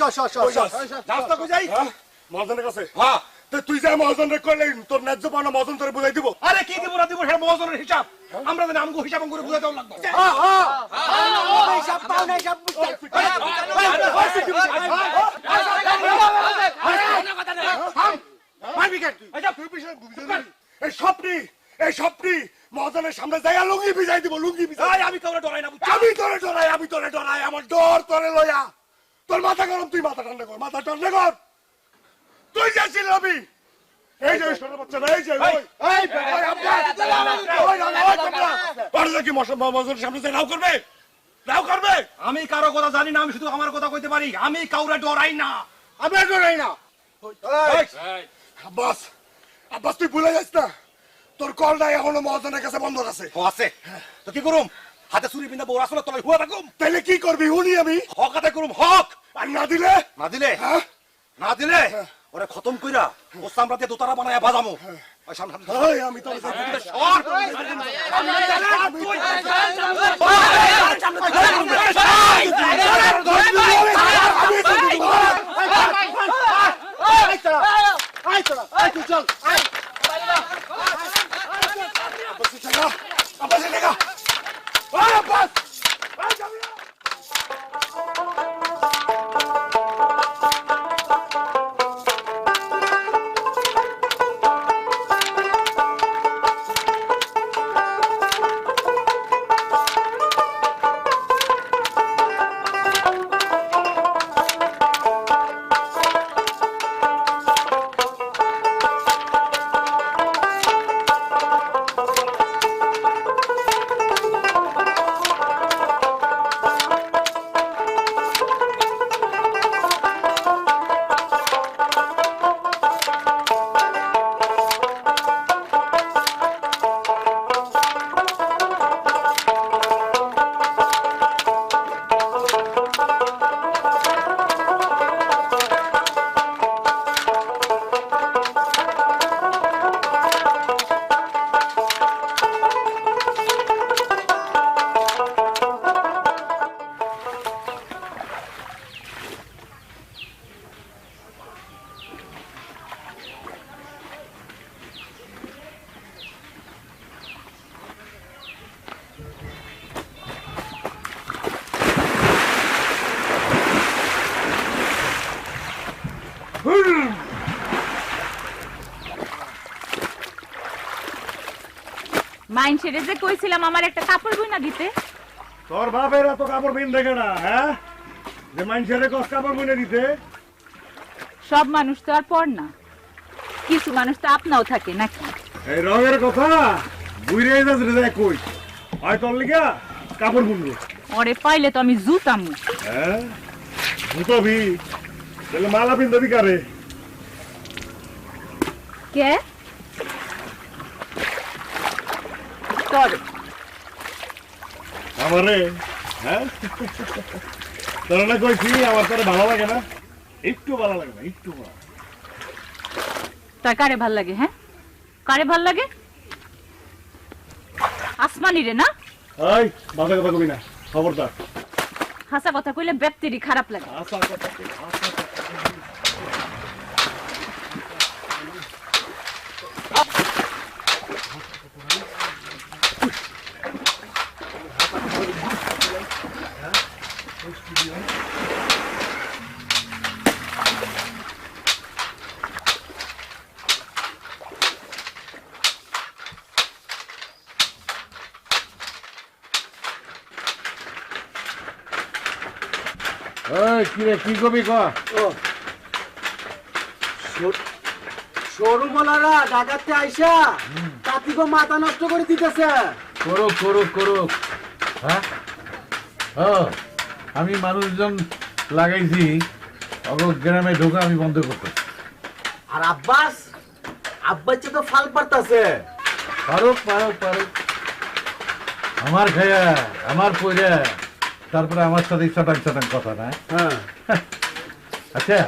রাস্তা কই যাই মহাজনের কাছে হ্যাঁ তুই যা মহাজনের কইলে তোর ন্যায্য পাওনা মহাজন তোরে বুঝাই দিব আরে কি দিব না দিব সে মহাজনের হিসাব আমরা জানি আমগো হিসাব করে বুঝাই দাও লাগবে হিসাব পাও না হিসাব এই স্বপ্নি মহাজনের সামনে যাইয়া লুঙ্গি ভিজাই দিব লুঙ্গি ভিজাই আমি তোরে ডরাই না আমি তোরে ডরাই আমার ডর তোরে লইয়া তোর মাথা গরম তুই মাথা ঠান্ডা কর তুই যাচ্ছিস রবি এই যে ছোট বাচ্চা এই যে কি মহাজনের সামনে যাই রাও করবে আমি কারো কথা জানি না আমি শুধু আমার কথা কইতে পারি আমি কাউরে ডরাই না আব্বাস তুই ভুলে যাস না তোর কলটা এখনো মহাজনের কাছে বন্ধ আছে আছে তো কি করুম হাতে চুরি বিন্দা বউ আসলে তোর হুয়া থাকুম তাহলে কি করবি হুনি আমি হক আদায় করুম হক আর না দিলে ওরে খতম কইরা ও সামরা দিয়ে দোতারা বানায়া বাজামু ওই সামনে আমি তো মাইন ছেড়ে যে কইছিলাম আমার একটা কাপড় বুইনা দিতে তোর বাপের এত কাপড় বিন দেখে না হ্যাঁ যে মাইন ছেড়ে কস কাপড় বুইনা দিতে সব মানুষ তো আর পর না কিছু মানুষ তো আপনাও থাকে নাকি এই রঙের কথা বুইরে যাস রে যায় কই হয় তোর লিগা কাপড় বুনবো ওরে পাইলে তো আমি জুতামু হ্যাঁ জুতাবি তাহলে মালা পিন্দাবি কারে কে তোর আমারে হ্যাঁ তোর না কইছি আমার তোরে ভালো লাগে না একটু ভালো লাগে না একটু তার কারে ভাল লাগে হ্যাঁ কারে ভাল লাগে আসমানি রে না এই বাজে কথা কবি না খবরদার হাসা কথা কইলে ব্যক্তিরই খারাপ লাগে হাসা কথা কি কবি সরুমলারা ঢাকাতে আইসা তাতিগো মাথা নষ্ট করে দিতেছে করুক হ্যাঁ আমি মানুষজন লাগাইছি গ্রামে ঢোকা আমি বন্ধ করতে আর আব্বাস তো ফাল পারতাছে পারুক আমার খায়া আমার পয়রা তারপরে আমার সাথে চটাং কথা না আচ্ছা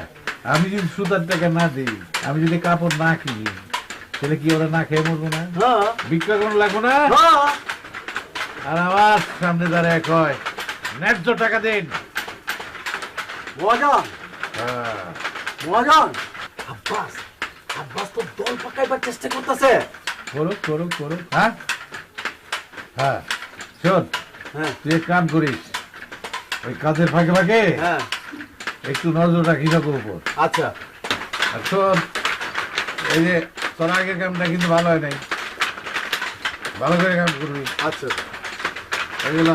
আমি যদি সুতার টাকা না দিই আমি যদি কাপড় না কিনি তাহলে কি ওরা না খেয়ে মরবো না ভিক্ষা কোনো লাগবো না আর আমার সামনে দাঁড়ায় কয় ন্যায্য টাকা দিন হ্যাঁ মহাজন, আব্বাস আব্বাস তো দল পাকাইবার চেষ্টা করতেছে। করুক করুক করুক। হ্যাঁ হ্যাঁ শোন, হ্যাঁ তুই এক কাম করিস, ওই কাজের ফাঁকে ফাঁকে হ্যাঁ একটু নজর রাখিস ওর উপর। আচ্ছা আর শোন, এই যে তোর আগের কামটা কিন্তু ভালো হয় নাই, ভালো করে কাম করবি। আচ্ছা। এগুলো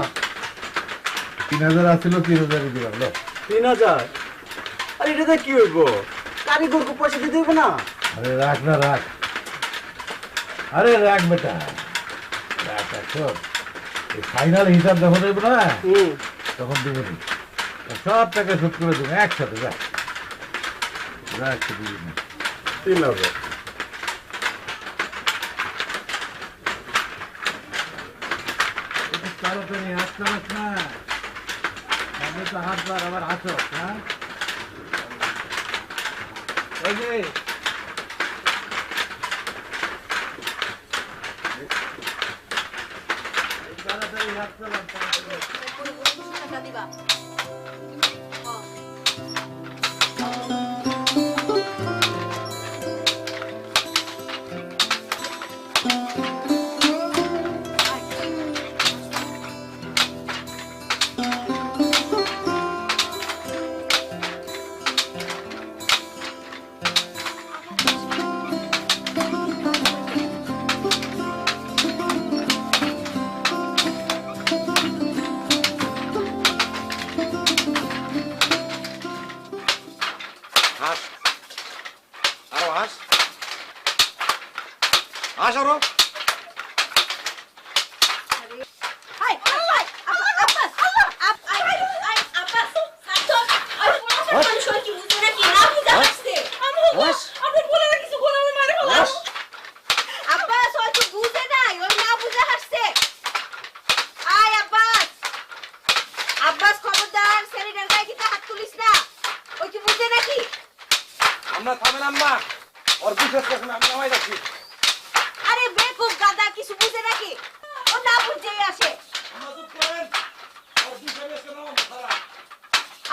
3000 আসছিল, 3000 দিলাম। 3000? আরে এটাতে কি হইব? কারিগরকে পয়সা দিতে হইব না? আরে রাখ না রাখ, আরে রাখ বেটা রাখ। শোন, ফাইনাল হিসাব যখন হইব না তখন দেবো নি, সব টাকা শোধ করে দেবো একসাথে। রাখ রাখ, দিবি না। 3000? তাড়াতাড়ি হাত চালাস না, আমি তো হাত বার আবার হাত। হ্যাঁ ওই যে তাড়াতাড়ি হাত চালাস। হাস আরো হাস, হাস আরো। আমরা থামেন আম্মা, ওর বিশেষ করে আমি নামাই যাচ্ছি। আরে বেকুব গাদা, কিছু বুঝে নাকি? ও না বুঝেই আসে।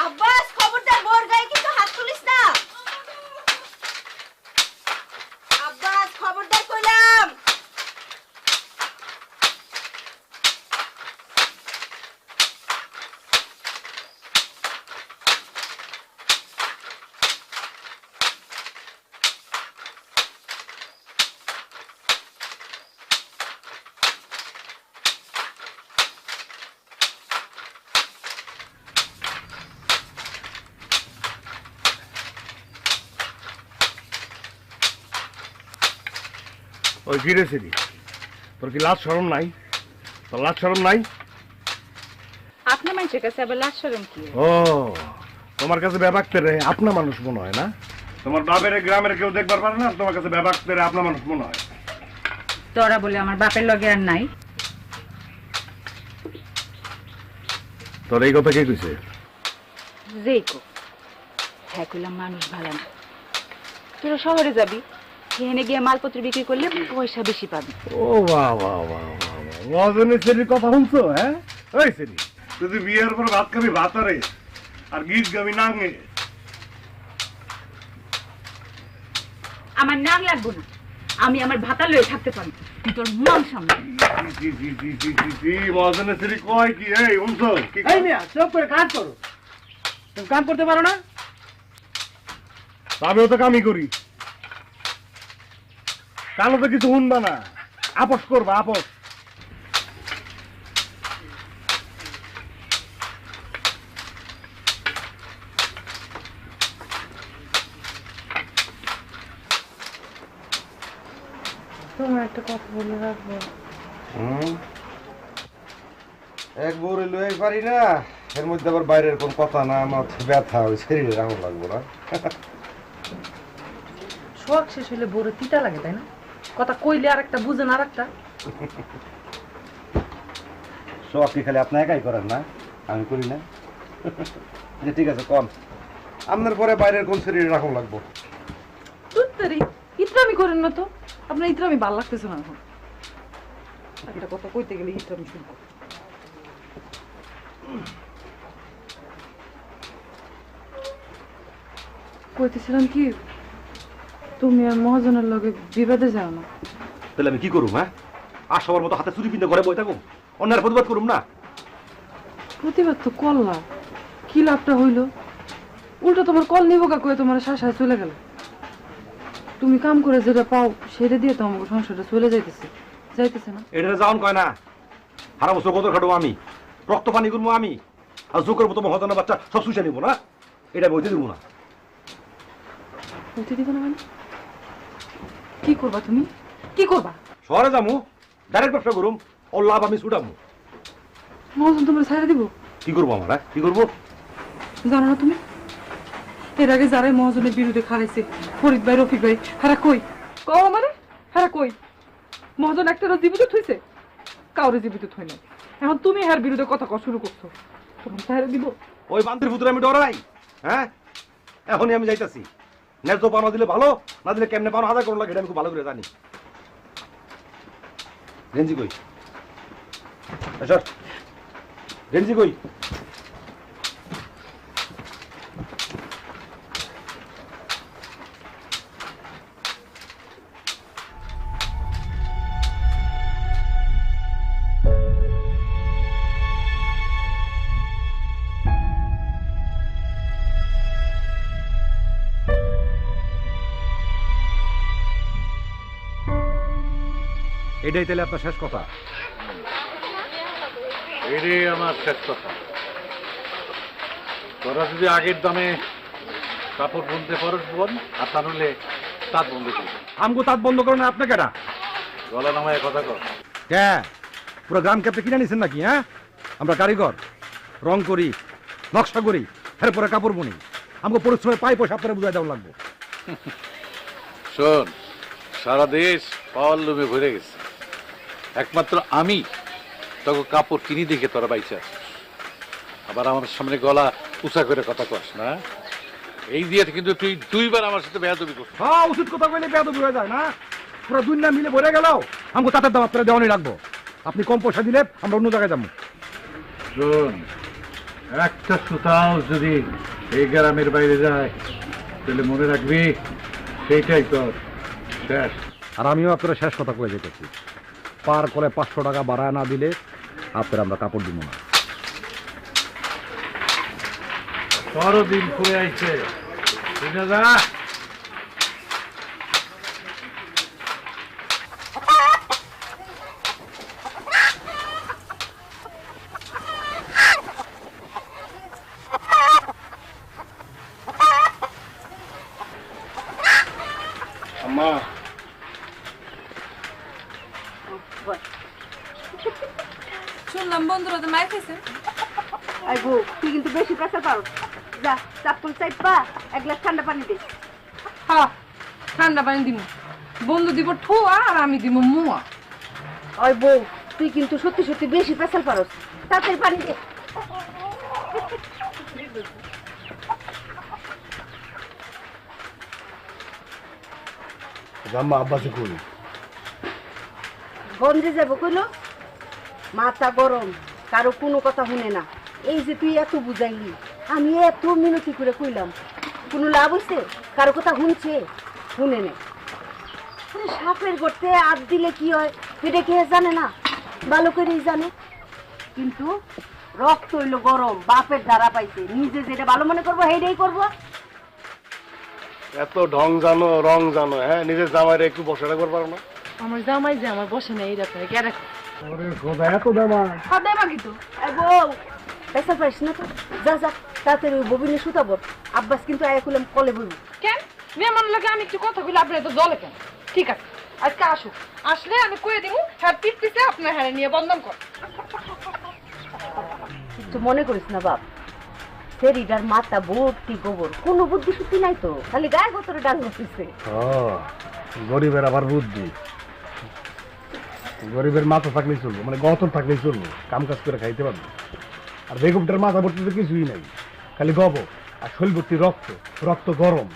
আব্বাস খবরদার, বোর গায়ে কিন্তু হাত তুলিস না। আব্বাস খবরদার কইলাম। ওই ফিরেছিলি, তোর কি লাজ শরম নাই? তোর লাজ শরম নাই? আপনার মানুষের কাছে আবার লাজ শরম কি? ও তোমার কাছে ব্যাপারতে রে আপনা মানুষ মনে হয় না? তোমার বাপের গ্রামের কেউ দেখবার পারে না, তোমার কাছে ব্যাপারতে রে আপনা মানুষ মনে হয়। তোরা বলে আমার বাপের লগে আর নাই। তোর এই কথা কে কইছে? যেই কো, হ্যাঁ কইলাম মানুষ ভালো না। তোরা শহরে যাবি, এখানে গিয়ে মালপত্র বিক্রি করলে পয়সা বেশি পাবি। ও বাহ বাহ বাহ বাহ বাহ, মজনের সেরির কথা শুনছো? হ্যাঁ ওই সেরি, তুই বিয়ের পর ভাত খাবি ভাতারে আর গীত গাবি নাঙে। আমার নাম লাগবো না, আমি আমার ভাতা লয়ে থাকতে পারি। তুই তোর মান সামনে। মজনের সেরি কয় কি? এই শুনছো? এই মিয়া, চুপ করে কাজ করো। তুমি কাম করতে পারো না? আমিও তো কামই করি, কালো তো কিছু শুনবা না, আপোষ করবা আপোষ। তোমার একটা কথা বলে রাখবো। এক বউরে লই পারি না, এর মধ্যে আবার বাইরের কোন কথা না, আমার ব্যথা ওই শরীরে রাখুন লাগবো না। শোক শেষ হইলে বড় তিতা লাগে, তাই না? কথা কইলে আর একটা বুঝেন আর একটা। শখ কি খালি আপনি একাই করেন না, আমি করি না? যে ঠিক আছে কম, আপনার পরে বাইরের কোন শরীরে রাখুন লাগবো? তুত্তারি ইতরামি করেন না তো, আপনার ইতরামি ভাল লাগতেছে না এখন। একটা কথা কইতে গেলে ইতরামি শুনবো। কইতেছিলাম কি তুমি আর মহাজনের লগে বিবাদে যাও না। তাহলে আমি কি করুম? হ্যাঁ, আর সবার মতো হাতে চুরি পিন্ধে ঘরে বই থাকুম, অন্যায়ের প্রতিবাদ করুম না? প্রতিবাদ তো করলা, কি লাভটা হইল? উল্টো তোমার কল নিব কা কয়ে তোমার শাসায় চলে গেল। তুমি কাম করে যেটা পাও সেটা দিয়ে তো আমার সংসারটা চলে যাইতেছে না। এটা যাওন কয় না, হারা বছর কত খাটবো আমি, রক্ত পানি করবো আমি, আর জোকের মতো মহাজনের বাচ্চা সব সুইসা নিবো না? এটা বইতে দিব না। বলতে দিব না মানে কি করবা তুমি? কি করবা? শহরে যামু, ডাইরেক্ট ব্যবসা করুম, ওর লাভ আমি ছুটামু। মহাজন তোমার ছাইড়া দিব? কি করবো আমার? হ্যাঁ, কি করবো? জানো না তুমি এর আগে যারাই মহাজনের বিরুদ্ধে খারাইছে, ফরিদ ভাই, রফিক ভাই, হারা কই কও আমারে? হারা কই? মহাজন একটা জীবিত থইছে? কাউরে জীবিত থই নাই। এখন তুমি হার বিরুদ্ধে কথা কওয়া শুরু করছো, তোমার ছাইড়া দিব? ওই বান্দির পুত্র আমি ডরাই? হ্যাঁ, এখনই আমি যাইতাছি। ন্যায্য পাওনা দিলে ভালো, না দিলে কেমনে পাওনা আদায় করুন লাগে এটা আমি খুব ভালো করে জানি। রেঞ্জি কই? স্যার, রেঞ্জি কই? এটাই তাহলে আপনার শেষ কথা? এটাই আমার শেষ কথা। তোরা যদি আগের দামে কাপড় বুনতে পারস বোন, আর তা নাহলে তাঁত বন্ধ করবি। আমগো তাঁত বন্ধ করেন আপনি কেটা? গলা নামায় কথা কর। কে পুরো গ্রাম ক্যাপে কিনে নিছেন নাকি? হ্যাঁ, আমরা কারিগর, রং করি, নকশা করি, এরপরে কাপড় বুনি। আমগো পরিশ্রমে পাই পয়সা আপনারা বুঝাই দেওয়া লাগবো। শোন, সারা দেশ পাওয়ার লোভে ভরে গেছে, একমাত্র আমি তোকে কাপড় কিনি দেখে তোরা বাইচে আসিস। আবার আমার সামনে গলা উঁচা করে কথা কস না। এই দিয়ে কিন্তু তুই দুইবার আমার সাথে বেয়াদবি করছিস। হ্যাঁ, উচিত কথা কইলে বেয়াদবি হয়ে যায় না? পুরো দুই না মিলে ভরে গেল, আমগো তাঁতের দাম আপনারা দেওয়ানি লাগবো। আপনি কম পয়সা দিলে আমরা অন্য জায়গায় যাবো। শোন, একটা সুতাও যদি এই গ্রামের বাইরে যায় তাহলে মনে রাখবি সেইটাই তোর শেষ। আর আমিও আপনারা শেষ কথা কয়ে যেতেছি, পার করে 500 টাকা বাড়ায় না দিলে আপনারা আমরা কাপড় দিব না। তোরও দিন ফুরে আইছে, ঠিক আছে? আম্মা, শুনলাম বন্ধুরা তো মার খাইছে। আই গো, তুই কিন্তু বেশি প্রেসার পারো। যা, চাপ্পল চাইপা এক গ্লাস ঠান্ডা পানি দে। হ্যাঁ, ঠান্ডা পানি দিব, বন্ধু দিব ঠোয়া আর আমি দিব মুয়া। ওই বউ, তুই কিন্তু সত্যি সত্যি বেশি প্রেসার পারো। তাড়াতাড়ি পানি দে। আম্মা আব্বাসে কই? গঞ্জে যাবো কইলো, মাথা গরম, কারো কোনো কথা শুনে না। এই যে তুই এত বুঝাইলি, আমি এত মিনতি করে কইলাম, কোনো লাভ হইছে? কারো কথা শুনছে? শুনে নে। সাপের গর্তে হাত দিলে কি হয় এটা কে জানে না? ভালো করেই জানে। কিন্তু রক্ত হইলো গরম, বাপের দ্বারা পাইছে, নিজে যেটা ভালো মনে করবো সেইটাই করবো। এত ঢং জানো, রং জানো, হ্যাঁ, নিজের জামাইরে একটু বসে রাখবার পারো না? আমার জামাই যে আমার বসে নেই এটা কে রাখো? ওরে খোদা, এত দামা! খাদে মাগি তো। এই বউ, পেশা পাইস না তো? যা যা, তাড়াতাড়ি ওই ববিনে সুতাবো। আব্বাস কিন্তু আয়া খুলাম কলে বলবো। কেন মেহমান লাগে আমি একটু কথা বলি, আপনি তো জলে কেন? ঠিক আছে, আজকে আসুক, আসলে আমি কয়ে দিব হ্যাঁ পিটপিটে আপনার হ্যাঁ নিয়ে বন্ধন কর। কিছু মনে করিস না বাপ, ফেরিটার মাথা ভর্তি গোবর, কোনো বুদ্ধি শুদ্ধি নাই তো, খালি গায়ে গোতরে ডাল বসেছে। গরিবের আবার বুদ্ধি। গরিবের মাথা থাকলেই চলবো, মানে গতর থাকলেই চলবো, কাম কাজ করে খাইতে পারবো। আর বেগমটার মাথা ভর্তি তো কিছুই নাই, খালি গোবর আর শরীর ভর্তি রক্ত, রক্ত গরম।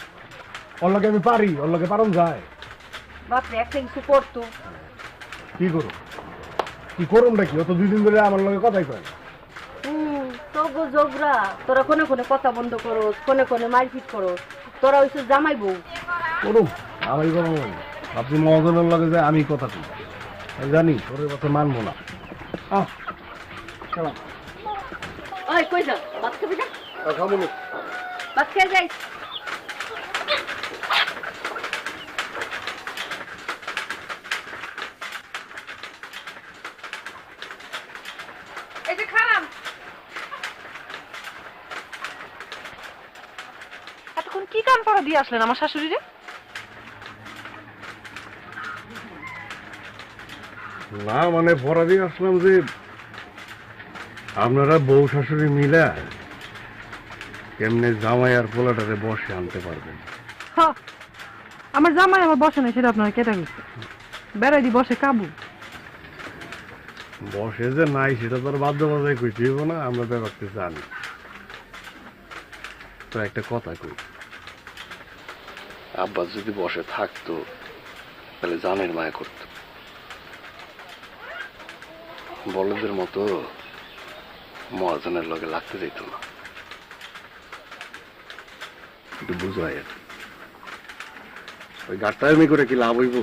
ওর লগে আমি পারি, ওর লগে পারন যায়। বাপরে একটা কিছু করতো। কি করো, কি করুন নাকি? অত 2 দিন ধরে আমার লগে কথাই কয়। তো গো জবরা, তোরা কোনে কোনে কথা বন্ধ করোস, কোনে কোনে মারপিট করোস, তোরা হইছে জামাই বউ। করুন আমি কোনো ভাবছি মহাজনের লগে যে আমি কথা কই আমি জানি তোর কথা মানবো না। ওই কই যাও? ভাত খাবি না? খাবো না। ভাত খেয়ে যাই। এই যে খালাম, এতক্ষণ কি কান পড়া দিয়ে আসলেন আমার শাশুড়িরে? না মানে পড়া দিয়ে আসলাম যে আপনারা বউ শাশুড়ি মিলা কেমনে জামাই আর পোলাটারে বসে আনতে পারবেন। হ্যাঁ, আমার জামাই আমার বসে নাই, সেটা আপনার কেটে গেছে। বেড়াই দি বসে কাবু। বসে যে নাই সেটা তো আর বাধ্য বাজায় কইতে হইব না, আমরা ব্যাপারটা জানি। তো একটা কথা কই, আব্বা যদি বসে থাকতো তাহলে জানের মায়া করত, বলদের মতো মহাজনের লগে লাগতে যেত না। একটু বুঝাই ওই গাড়টামি করে কি লাভ হইব?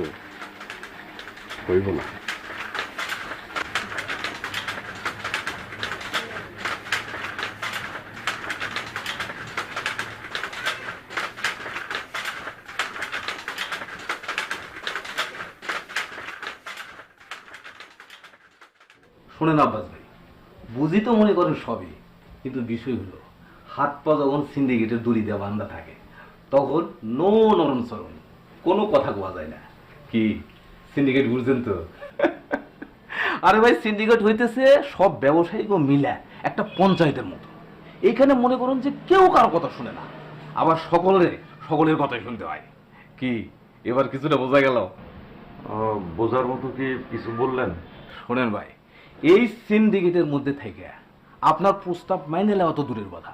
হইব না। শোনেন আব্বাস ভাই, বুঝি তো মনে করেন সবই, কিন্তু বিষয় হলো হাত পা যখন সিন্ডিকেটের দড়ি দেওয়া বান্ধা থাকে তখন নো নরম চরম, কোনো কথা কোয়া যায় না। কি সিন্ডিকেট বুঝছেন তো? আরে ভাই, সিন্ডিকেট হইতেছে সব ব্যবসায়িক মিলা একটা পঞ্চায়েতের মতো। এইখানে মনে করুন যে কেউ কারো কথা শুনে না, আবার সকলের কথাই শুনতে হয়। কি এবার কিছুটা বোঝা গেল? বোঝার মতো কি কিছু বললেন? শোনেন ভাই, এই সিন্ডিকেটের মধ্যে থেকে আপনার প্রস্তাব মাইনে নেওয়া তো দূরের কথা,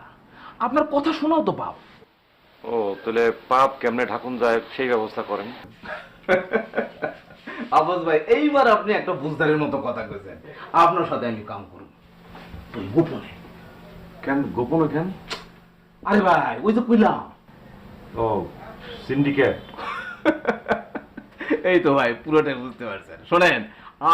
আপনার কথা শোনাও তো পাপ। ও তাহলে পাপ কেমনে ঢাকুন যায় সেই ব্যবস্থা করেন। আব্বাস ভাই, এইবার আপনি একটা বুঝদারের মতো কথা কইছেন। আপনার সাথে আমি কাম করব, তুই গোপনে। কেন গোপনে কেন? আরে ভাই, ওই তো কইলাম। ও সিন্ডিকেট। এই তো ভাই, পুরোটাই বুঝতে পারছেন। শোনেন,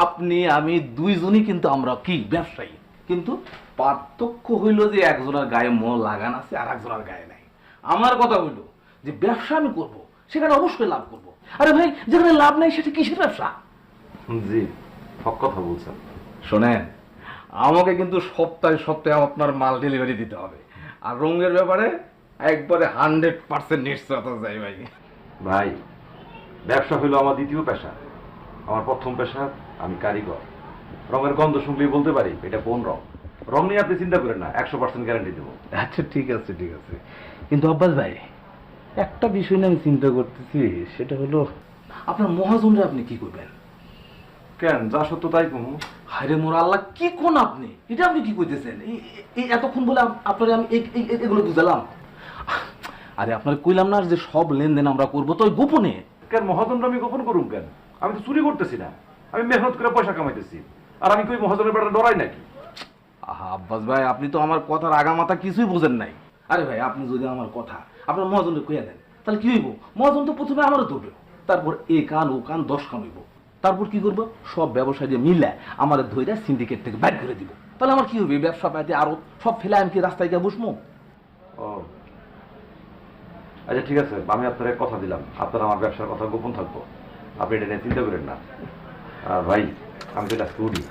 আপনি আমি দুইজনই কিন্তু আমরা কি ব্যবসায়ী, কিন্তু পার্থক্য হইল যে একজনের গায়ে মোহ লাগান আছে আর একজনের গায়ে নাই। আমার কথা হইল যে ব্যবসা আমি করব, সেখানে অবশ্যই লাভ করব। আরে ভাই, যেখানে লাভ নাই সেটা কিসের ব্যবসা? জি সব কথা বলছেন। শোনেন, আমাকে কিন্তু সপ্তাহে সপ্তাহে আপনার মাল ডেলিভারি দিতে হবে, আর রঙের ব্যাপারে একবারে 100% নিশ্চয়তা চাই ভাই। ভাই, ব্যবসা হইলো আমার দ্বিতীয় পেশা। আমার প্রথম পেশা আমি কারিগর। রঙের গন্ধ শুনলেই বলতে পারি এটা কোন রং। রং নিয়ে আপনি চিন্তা করেন না, 100% গ্যারান্টি দেবো। আচ্ছা ঠিক আছে ঠিক আছে, কিন্তু আব্বাস ভাই, একটা বিষয় নিয়ে আমি চিন্তা করতেছি, সেটা হলো আপনার মহাজনরা আপনি কি করবেন? কেন, যা সত্য তাই কমু। হায়রে মোর আল্লাহ, কি কোন আপনি এটা আপনি কি কইতেছেন? এই এতক্ষণ বলে আপনার আমি এগুলো বুঝালাম। আরে আপনার কইলাম না যে সব লেনদেন আমরা করবো তো ওই গোপনে। কেন মহাজনরা আমি গোপন করুম কেন? আমি তো চুরি করতেছি না, আমি মেহনত করে পয়সা কামাইতেছি। আর আমি কই মহাজনের বেটা ডরাই নাকি? আহা আব্বাস ভাই, আপনি তো আমার কথার আগামাথা কিছুই বোঝেন নাই। আরে ভাই, আপনি যদি আমার কথা আপনার মহাজনকে কইয়া দেন তাহলে কি হইব? মহাজন তো প্রথমে আমারও ধরবে, তারপর এ কান ও কান 10 কান হইব, তারপর কি করবো? সব ব্যবসায়ী দিয়ে মিলে আমার ধৈর্য সিন্ডিকেট থেকে বাইর করে দিব। তাহলে আমার কি হবে? ব্যবসা পাইতে আরো সব ফেলে আমি কি রাস্তায় গিয়ে বসবো? ও আচ্ছা ঠিক আছে, আমি আপনার কথা দিলাম, আপনার আমার ব্যবসার কথা গোপন থাকবো, আপনি এটা নিয়ে চিন্তা করেন না। ভাই আমি তো এটা স্টুডি।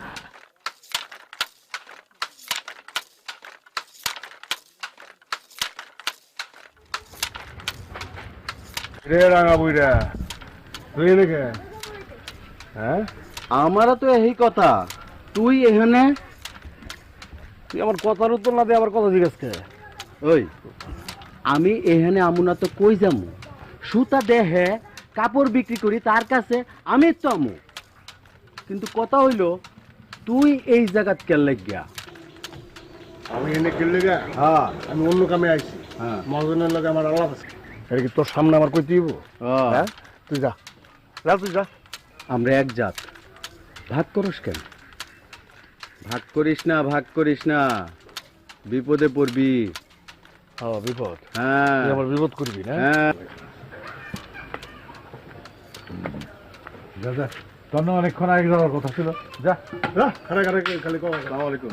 রে রাঙা বইরা তুই এনেকে হ্যাঁ? আমারও তো এই কথা, তুই এখানে? তুই আমার কথার উত্তর না দিয়ে আবার কথা জিজ্ঞেস কে? ওই আমি এখানে আমুনা তো কই যামু? সুতা দেহে কাপড় বিক্রি করি তার কাছে, আমি তো আমু। কিন্তু কথা হইল তুই এই জায়গাত কেন লাগিয়া? আমি এনে কিনলে গা? হ্যাঁ আমি অন্য কামে আইছি। হ্যাঁ মহাজনের লগে আমার আলাপ আছে। এটা কি তোর সামনে আমার কইতে দিব? হ্যাঁ তুই যা, যা তুই যা। আমরা এক জাত, ভাগ করিস কেন? ভাগ করিস না, ভাগ করিস না, বিপদে পড়বি। বিপদ হ্যাঁ তুই আমার বিপদ করবি না হ্যাঁ যা যা তোর না অনেকক্ষণ আগে যাওয়ার কথা ছিল যা খালি খালি আসসালামু আলাইকুম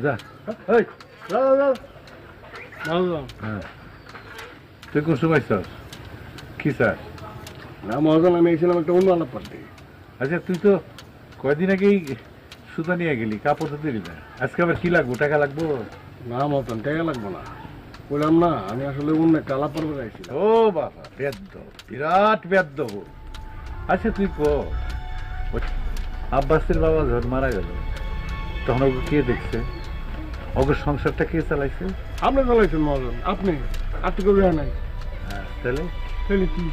যা এই হ্যাঁ তুই কোন সময় চাস কি চাস না মহাজন আমি এসেছিলাম একটা অন্য আলাপ পার্টি। আচ্ছা তুই তো কয়দিন আগেই সুতা নিয়ে গেলি কাপড় তো দিলি না আজকে আবার কি লাগবো টাকা লাগবো না মতন টাকা লাগবো না বললাম না আমি আসলে অন্য একটা আলাপ পর্বে যাইছিলাম। ও বাবা বেদ্য বিরাট বেদ্য আচ্ছা তুই কো আব্বাসের বাবা যখন মারা গেল তখন ওকে কে দেখছে ওকে সংসারটা কে চালাইছে আপনি চালাইছেন মহাজন আপনি আর তো কেউ নাই হ্যাঁ তাহলে তাহলে কি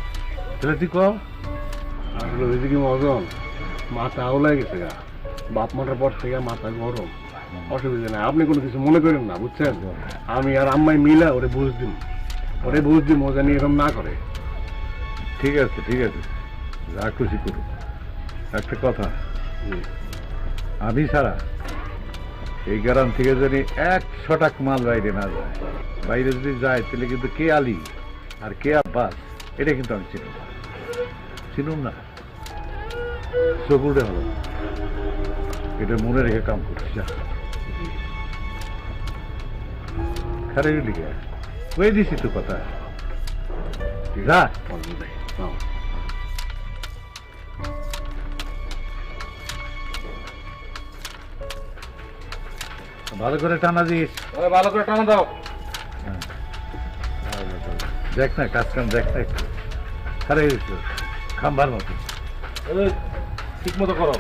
তাহলে তুই কো আসলে হয়েছে কি মহাজন মাথা আওলাই গেছে গা বাপ মাটার পর থেকে মাথা গরম অসুবিধা নাই আপনি কোনো কিছু মনে করেন না বুঝছেন আমি আর আম্মাই মিলা ওরে বুঝ দিন ও জানি এরকম না করে। ঠিক আছে যা খুশি করুক একটা কথা আমি ছাড়া এই গ্রাম থেকে যদি 100 টাকা মাল বাইরে না যায় বাইরে যদি যায় তাহলে কিন্তু কে আলী আর কে আব্বাস এটা কিন্তু আমি চিনুম না চকুরে হলো এটা মনে রেখে কাম করছি যা খারে লিখে ওই দিছি তো কথা যা ভালো করে টানা দিস ভালো করে টানা দাও দেখ না কাজ কাম দেখ না একটু খারে খাম্বার মতো ঠিক মতো করো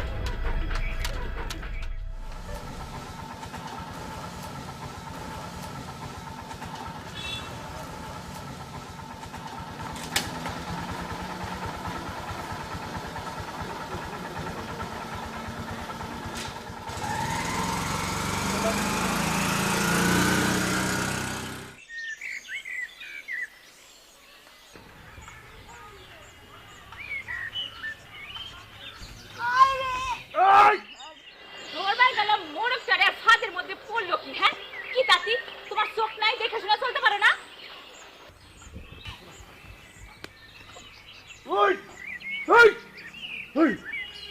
ধরবার গেল মোড়ক চড়ে ফাঁদের মধ্যে পড়লো কি? হ্যাঁ কি তাতি, তোমার চোখ নাই, দেখে শুনে চলতে পারো না?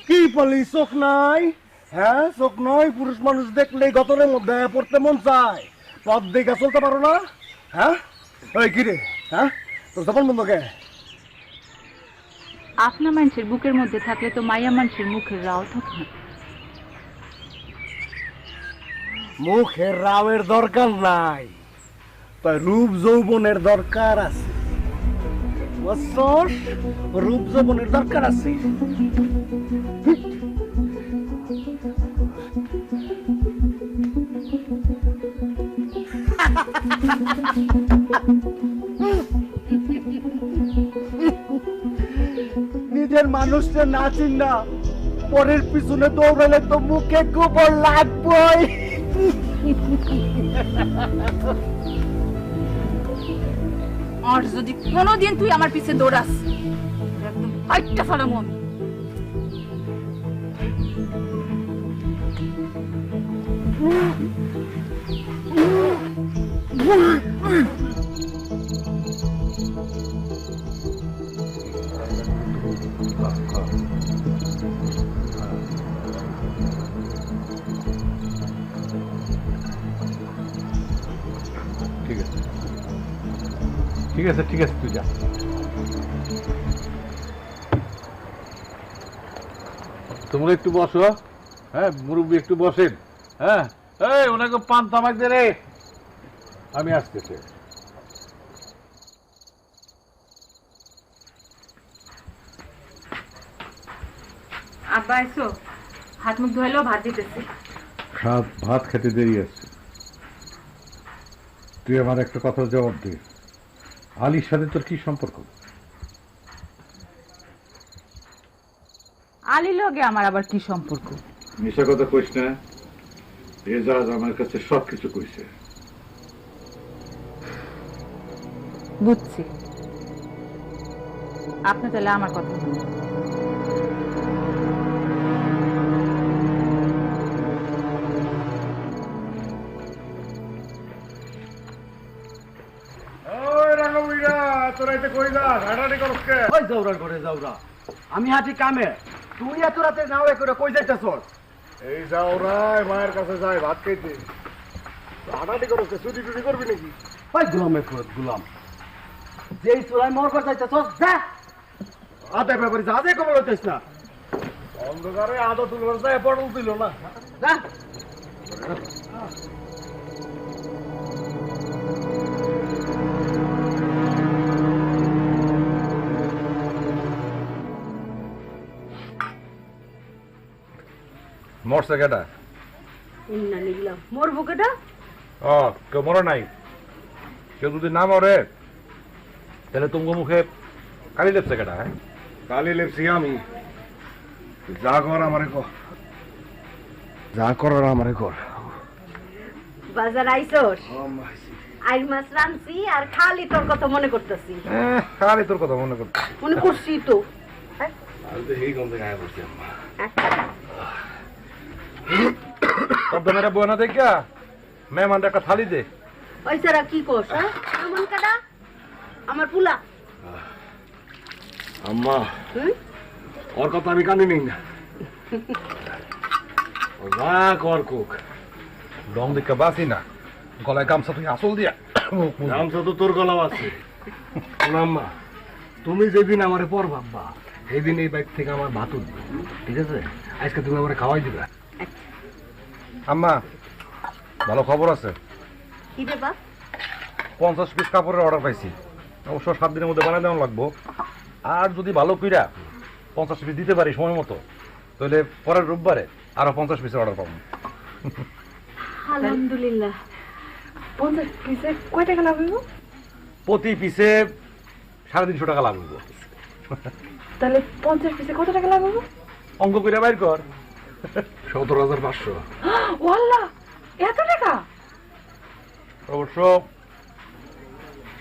কি বলি চোখ নাই? হ্যাঁ চোখ নয়, পুরুষ মানুষ দেখলে গতরের মধ্যে পড়তে মন চায়, পথ দেখে চলতে পারো না? হ্যাঁ ওই কি রে, হ্যাঁ তোর তখন বন্ধ কে? আপনা মানুষের বুকের মধ্যে থাকলে তো মাইয়া মানুষের মুখের রাও থাকে না। মুখের রাওয়ের দরকার নাই, তাই রূপ যৌবনের দরকার আছে। বুঝছস? রূপ যৌবনের দরকার আছে। নিজের মানুষটা না চিন্না পরের পিছনে দৌড়ালে তো মুখে গোবর লাগবই। আর যদি কোনোদিন তুই আমার পিছে দৌড়াস, একদম ফাইটটা ফেলামো আমি। ঠিক আছে তুই যা। তোমরা একটু বসো, হ্যাঁ মুরব্বী একটু বসেন। হ্যাঁ এই ওনাকে পান তামাক দে রে, আমি আসতেছি। আব্বা আইসো, হাত মুখ ধুইলো, ভাত দিতেছি। ভাত খেতে দেরি আছে, তুই আমার একটা কথার জবাব দে, আলীর সাথে তোর কি সম্পর্ক? আলীর লগে আমার আবার কি সম্পর্ক? মিশা কথা কইস না, এজাজ আমার কাছে সবকিছু কইছে। বুঝছি, আপনি তাহলে আমার কথা শুনুন। রাতে কই যা হাঁটাহাঁটি করছ কে? ওই যাওরার ঘরে যাওরা, আমি হাঁটি কামে, তুই এত রাতে নাও করে কই যাইতেছস? এই যাও রাই মায়ের কাছে যাই ভাত খাইতে। হাঁটাহাঁটি করছ কে? চুরি টুরি করবি নাকি? ওই গোলামের ফুরত গোলাম, যেই চুলাই মর করে যাইতেছস যা, আদে ব্যাপারে যা, আদে কবল হইতেছ না, অন্ধকারে আদা তুলবার যায় পটল তুইল না। যা। মরছে কেটা? ইন্না নিলাম মোর বুকেটা ও কেউ মরে নাই? কেউ যদি না মরে তাহলে তোমার মুখে কালি লেপছে কেটা? হ্যাঁ, কালি লেপসি আমি। যা কর আমারে কর, যা করার আমারে কর। বাজার আইছস? আইল মাছ রানছি আর খালি তোর কথা মনে করতেছি। খালি তোর কথা মনে করতে মনে করছি তো। আমি তো এই গন্ধে গায়ে পড়ছি আম্মা। মেয়েরা বই না দেখা মেহমানটা একটা থালি দে। ওই সারা কি কোস? আমার কাটা আমার পুলা। আম্মা ওর কথা আমি কানে নেই না। ও যা কর কুক। রং দেখা বাসি না, গলায় গামছা তুই আসল দিয়া। গামছা তো তোর গলাও আছে। আম্মা তুমি যেদিন আমারে পর ভাববা সেই দিন এই বাইক থেকে আমার ভাত উঠবে, ঠিক আছে? আজকে তুমি আমারে খাওয়াই দিবা। আম্মা ভালো খবর আছে, কি রে বাপ? 50 পিস কাপড়ের অর্ডার পাইছি। অবশ্য 7 দিনের মধ্যে বানাই দেওয়া লাগবো। আর যদি ভালো কইরা 50 পিস দিতে পারি সময় মতো, তাহলে পরের রোববারে আরো 50 পিসের অর্ডার পাবো। আলহামদুলিল্লাহ। 50 পিসে কয় টাকা লাভ হইব? প্রতি পিসে 350 টাকা লাভ হইব। তাহলে 50 পিসে কত টাকা লাভ হইব? অঙ্ক কইরা বাইর কর। 17,500। ওয়াল্লাহ, এত টাকা? অবশ্য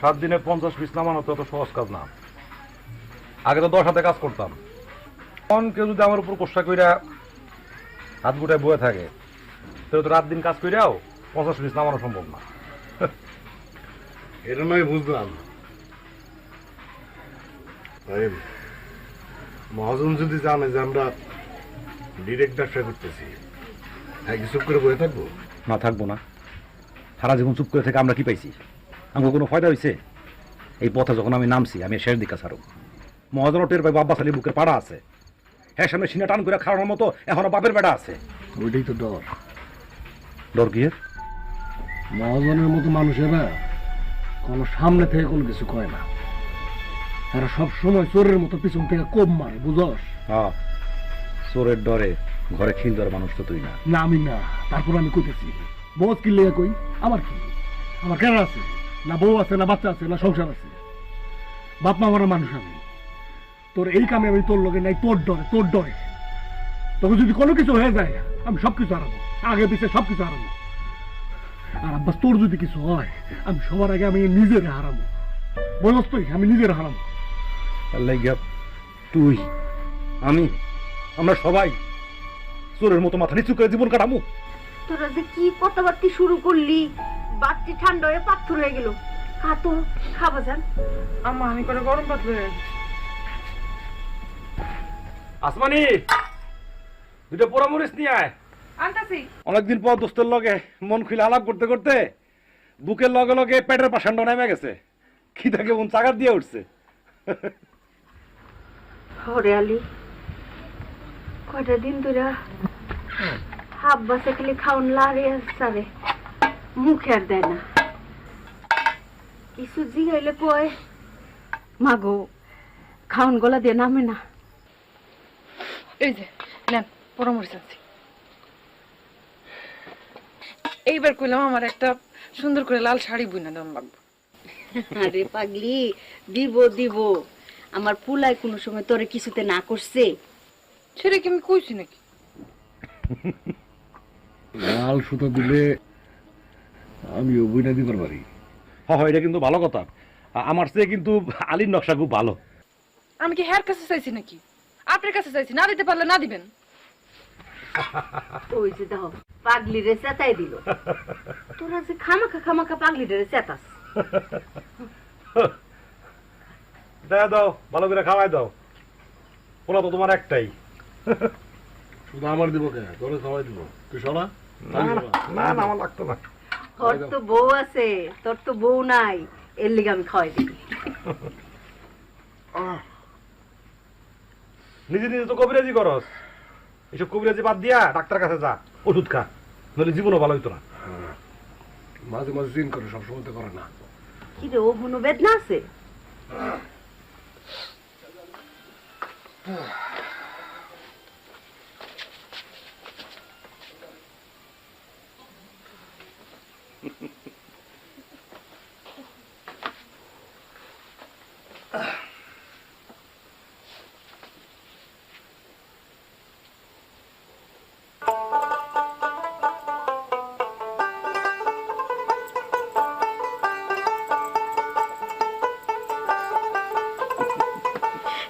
7 দিনে 50 পিস নামানো তো অত সহজ কাজ না। আগে তো 10 হাতে কাজ করতাম। এখন কেউ যদি আমার উপর কষ্ট কইরা হাত গুটায় বয়ে থাকে, তাহলে তো রাত দিন কাজ কইরাও 50 পিস নামানো সম্ভব না। এটা নয় বুঝলাম, মহাজন যদি জানে যে আমরা ডিরেক্ট ব্যবসা করতেছি, একই চুপ করে বসে থাকবো? না, থাকবো না। সারা জীবন চুপ করে থেকে আমরা কি পাইছি? আমার কোনো ফায়দা হয়েছে? এই পথে যখন আমি নামছি, আমি শেষ দিকে ছাড়ো। মহাজন টের পাই বাব্বা সালি বুকের পাড়া আছে, হ্যাঁ সামনে সিনে টান করে খাওয়ানোর মতো এখনো বাপের বেটা আছে। ওইটাই তো ডর। ডর গিয়ে মহাজনের মতো মানুষেরা কোনো সামনে থেকে কোনো কিছু কয় না, তারা সব সময় চোরের মতো পিছন থেকে কোপ মারে, বুঝস? হ্যাঁ, চোরের ডরে ঘরে খিল দেওয়ার মানুষ তো তুই না। না আমি না, তারপর আমি কইতেছি বহুত কিনলে কই আমার কি? আমার কেন আছে? না বউ আছে, না বাচ্চা আছে, না সংসার আছে? বাপ মা আমার মানুষ আমি। তোর এই কামে আমি তোর লগে নাই, তোর ডরে, তোর ডরে। তবে যদি কোনো কিছু হয়ে যায় আমি সবকিছু হারাবো, আগে পিছিয়ে সবকিছু হারাবো। আর আব্বাস তোর যদি কিছু হয়, আমি সবার আগে আমি নিজের হারাবো, বুঝস তুই? আমি নিজের হারাবো। আল্লাহ, তুই আমি আমরা সবাই চোরের মতো মাথা নিচু করে জীবন কাটামু। তোরা যে কি কথাবার্তি শুরু করলি, বাতি ঠান্ডা হয়ে পাথর হয়ে গেল। খা তো, খাবা যান। আম্মা আমি করে গরম ভাত লয়ে আইছি। আসমানি, দুটো পোড়ামরিচ নিয়ে আয়। আনতাছি। অনেকদিন পর দোস্তের লগে মন খুলে আলাপ করতে করতে বুকের লগে লগে পেটের পাশান্ড নেমে গেছে। খিদাকে মন চাগার দিয়ে উঠছে। হরে আলী, কয়টা দিন ধরে আব্বাসে খালি খাওন লারে সারে, মুখে আর দেয় না। কিছু জিগাইলে কয় মাগো খাওন গলা দিয়ে নামে না। এই যে নেন পরামর্শ আছে। এইবার কইলাম আমার একটা সুন্দর করে লাল শাড়ি বুনা দেন লাগবে। আরে পাগলি, দিব দিব। আমার পুলাই কোনো সময় তোরে কিছুতে না করছে? সেটা কি আমি কইছি নাকি? লাল সুতো দিলে আমি অভিনয় দিতে পারি। হ্যাঁ, এটা কিন্তু ভালো কথা। আমার চেয়ে কিন্তু আলীর নকশা খুব ভালো। আমি কি হের কাছে চাইছি নাকি? আপনার কাছে চাইছি, না দিতে পারলে না দিবেন। ওই যে দাও, পাগলি রে চেতাই দিল। তোরা যে খামাখা খামাখা পাগলি রে চেতাস। দেয়া দাও, ভালো করে খাওয়াই দাও। পোলা তো তোমার একটাই। শুধু আমার দিব কে, তোরে খাওয়াই দিব। তুই শোনা না না না, আমার লাগতো না। তোর তো বউ আছে, তোর তো বউ নাই, এর লিগে আমি খাওয়াই দিবি। নিজে নিজে তো কবিরাজি করস, এসব কবিরাজি বাদ দিয়া ডাক্তার কাছে যা, ওষুধ খা, নইলে জীবনও ভালো হইতো না। মাঝে মাঝে চিন করে, সবসময় তো করে না। কি রে, ও কোনো বেদনা আছে?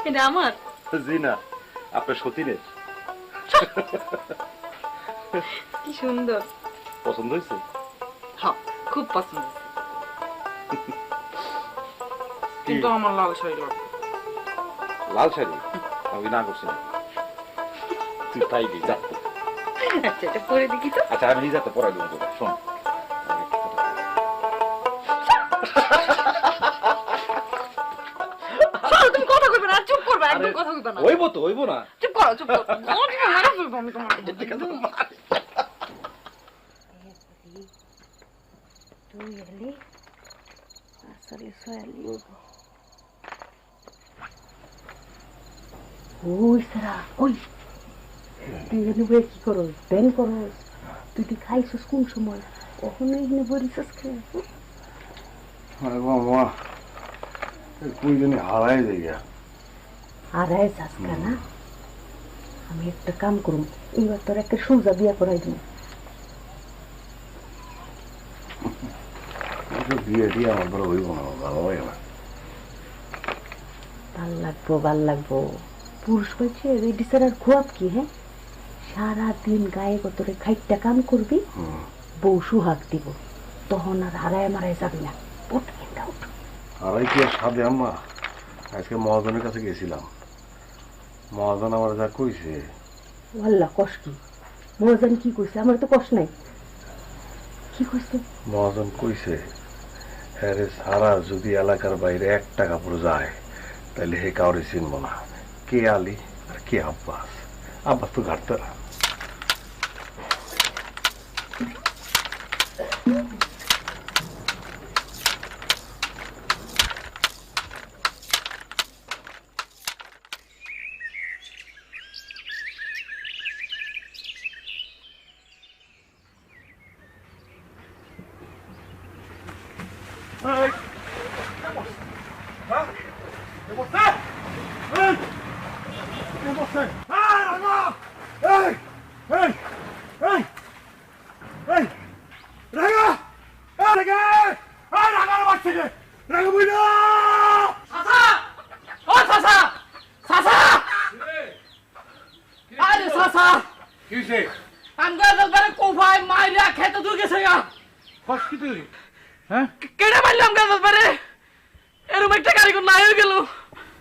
এটা আমার জি না, আপনার সতীনের। কি সুন্দর, পছন্দ হয়েছে? হ্যাঁ খুব পছন্দ, কিন্তু আমার লাল শাড়ি লাগবে। লাল শাড়ি আমি না করছি না, তুই তাই দি যা। আচ্ছা এটা পরে দেখি তো। আচ্ছা আমি নিজে তো পড়াই দেবো, শোন। তুমি কথা কইবে না, চুপ করবে, একদম কথা কইবে না। ওইবো তো, ওইবো না। চুপ করো, চুপ করো। মারা ফেলবো আমি তোমার। তুই এলি, আসলে সয়ালি ওই সারা, ওই তুই এখানে বই কি করো, ব্যান করো? তুই তুই খাইছিস কোন সময়? ওখানে এখানে বলিস খেয়ে মামা কই জানি হারাই যাইয়া। হারাই যাস না? আমি একটা কাম করুম, এইবার তোর একটা সোজা বিয়া করাই দিব। বিয়ে দিয়ে আমার বড় হইব না, ভালো হয় না। ভাল লাগবো। পুরুষ হয়েছে রেডি স্যার আর খোয়াব কি? হ্যাঁ, সারাদিন গায়ে কতরে খাইটটা কাম করবি, বউ সুহাগ দিব, তখন আর হারায় মারায় যাবি না। উঠ এটা উঠ। হারাই কি আর সাদে আম্মা? আজকে মহাজনের কাছে গেছিলাম, মহাজন আমার যা কইছে। আল্লাহ কষ কি? মহাজন কি কইছে? আমার তো কষ নাই। কি কইছে? মহাজন কইছে হ্যাঁ সারা যদি এলাকার বাইরে 1 টাকা পুরো যায় তাহলে হে কাউরে চিনব না, কে আলী আর কে আব্বাস। আব্বাস তো ঘাটতে না।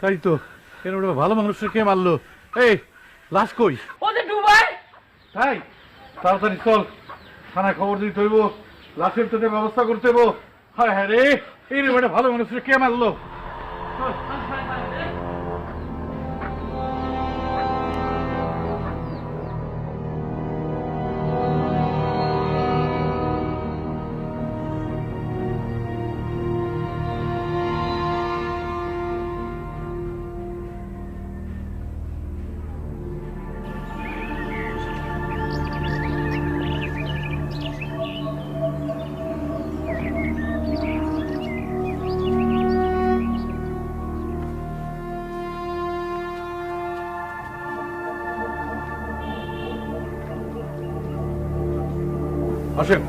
তাই তো, এর ভালো মানুষের কে মারলো? এই লাশ কই? তাই তাড়াতাড়ি চল, থানায় খবর দিতে হইব, লাশের তো ব্যবস্থা করতে হইব। হায় হ্যাঁ রে, এই রে ভালো মানুষের কে মারলো? আসেন।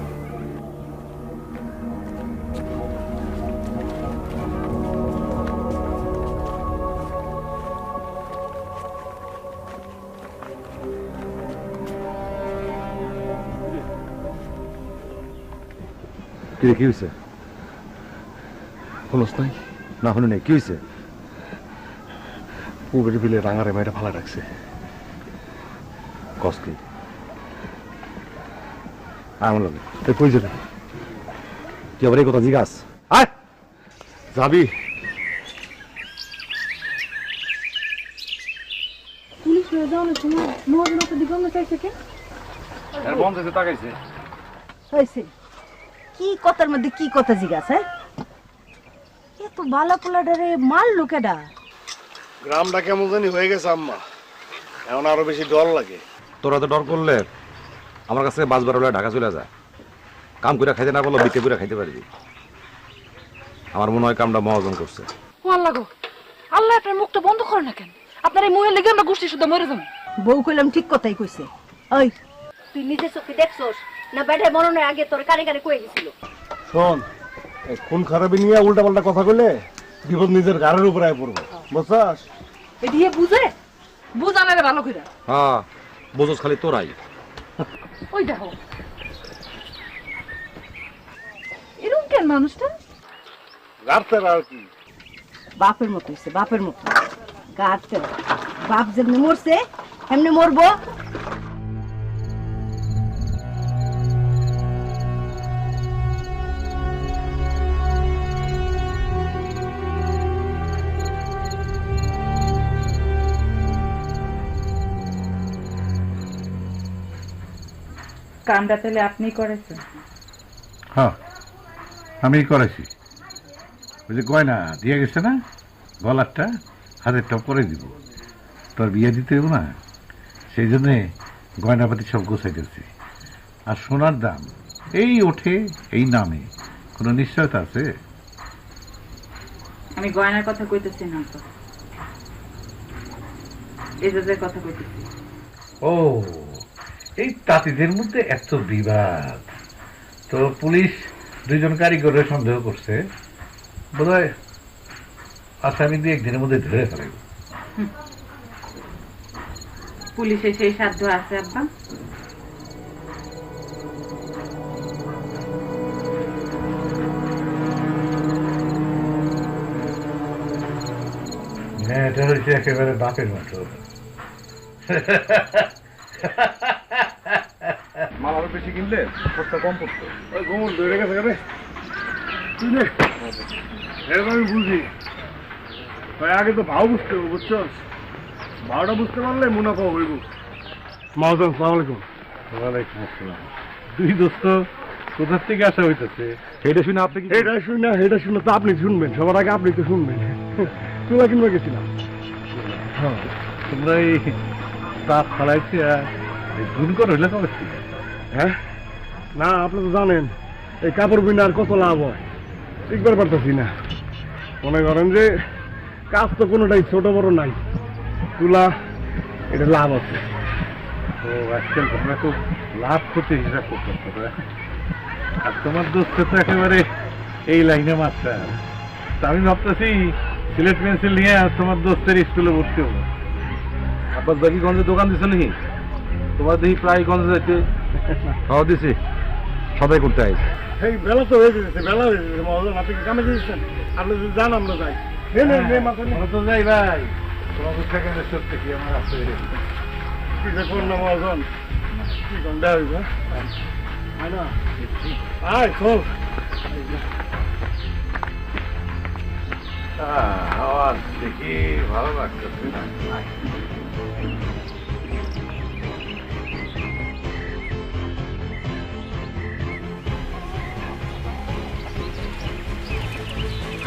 কি হয়েছে? হলস নাই? না হলো নাই, কি হয়েছে? পুবের বিলে রাঙারে মেয়েটা ভালো রাখছে কস্তি আমার লাগে তুই কই যাবি তুই আবার এই কথা জিজ্ঞাস আয় যাবি পুলিশ হয়ে যাও না তোমার মহাজন একটা দিগঙ্গ চাইছে কে বন্ধ হয়েছে তাকাইছে হয়েছে কি কথার মধ্যে কি কথা জিজ্ঞাস হ্যাঁ এত বালা পোলাডারে মাল লোকেডা গ্রামটা কেমন জানি হয়ে গেছে আম্মা, এখন আরো বেশি ডর লাগে। তোরা তো ডর করলে আমার কাছে বাসবার হলে ঢাকা চলে যায়, কাম করে খাইতে না বললো বিক্রি করে খাইতে পারবি। আমার মনে হয় কামটা মহাজন করছে। ও আল্লাহ গো, আল্লাহ আপনার মুখটা বন্ধ করে না কেন? আপনার এই মুখের লেগে আমরা গোষ্ঠী শুদ্ধ মরে যাবো। বউ কইলাম ঠিক কথাই কইছে। ওই তুই নিজে চোখে দেখছস না বেড়ে মরণে আগে তোর কানে কানে কয়ে গেছিল? শোন, খুন খারাপি নিয়ে উল্টা পাল্টা কথা কইলে বিপদ নিজের ঘাড়ের উপরে আয় পড়বে, বুঝছস? এদিকে বুঝে বুঝানে রে ভালো করে। হ্যাঁ বোঝস খালি তোরাই। ওই দেখো এরকম কেন মানুষটা? গাড়তের আর কি বাপের মতো হইছে, বাপের মতো গাড়তে। বাপ যেমনি মরছে এমনি মরবো। কামটা তাহলে আপনি করেছেন? হ্যাঁ আমি করেছি। ওই যে গয়না দিয়ে গেছে না, গলারটা হাতের টপ করে দিব, তোর বিয়ে দিতে হবে না, সেই জন্যে গয়নাপাতি সব গোছাইতেছি। আর সোনার দাম এই ওঠে এই নামে, কোনো নিশ্চয়তা আছে? আমি গয়নার কথা কইতেছি না তো, এজাজের কথা কইতেছি। ও এই তাঁতিদের মধ্যে এত বিবাদ, তো পুলিশ দুইজন কারিগরের সন্দেহ করছে, বোধহয় আসামি দিয়ে একদিনের মধ্যে ধরে ফেলবে। পুলিশের সেই সাধ্য আছে আব্বা? হ্যাঁ, এটা হচ্ছে একেবারে বাপের মতো। মাল আরো বেশি কিনলে খরচা কম পড়তো। ওই গোমর ধরে গেছে কেন তুই নে, এরকম আমি বুঝি। ভাই আগে তো ভাও বুঝতে হবে, বুঝছস? ভাওটা বুঝতে পারলে মুনাফা হইব। মহাজন সালাম আলাইকুম। ওয়ালাইকুম আসসালাম। দুই দোস্ত কোথার থেকে আসা হইতেছে? এটা শুনে আপনি কি এটা শুনে তো আপনি শুনবেন, সবার আগে আপনি তো শুনবেন। তুলা কিনবে গেছিলাম। তোমরা এই তাপ ফালাইছে ধুন করে হইলে কবে? হ্যাঁ না, আপনি তো জানেন এই কাপড় বিনার কত লাভ হয়, শিখবার পারতেছি না। মনে করেন যে কাজ তো কোনোটাই ছোট বড় নাই, তুলা এটা লাভ আছে। ও আজকাল তোমরা খুব লাভ ক্ষতি হিসাব করতে, আর তোমার দোস্ত তো একেবারে এই লাইনে মাত্রা। তা আমি ভাবতেছি সিলেট পেন্সিল নিয়ে তোমার দোস্তের স্কুলে ভর্তি হবো। আব্বাস ভাই কি গঞ্জে দোকান দিছে নাকি? তোমার দেখি প্রায় গঞ্জে যাইতে খাওয়া দিছি, সদাই করতে আইস। এই বেলা তো হয়ে যেতেছে, বেলা হয়ে যেতেছে। মহাজন আপনি কি কামে দিয়েছেন? আপনি যদি যান আমরা যাই। আমরা তো যাই ভাই, তোমাকে সেখানে সত্যি কি আমার আছে কি দেখুন না মহাজন, কি গন্ডা হইবে না? আয় চল। আওয়াজ দেখি ভালো লাগতেছে না।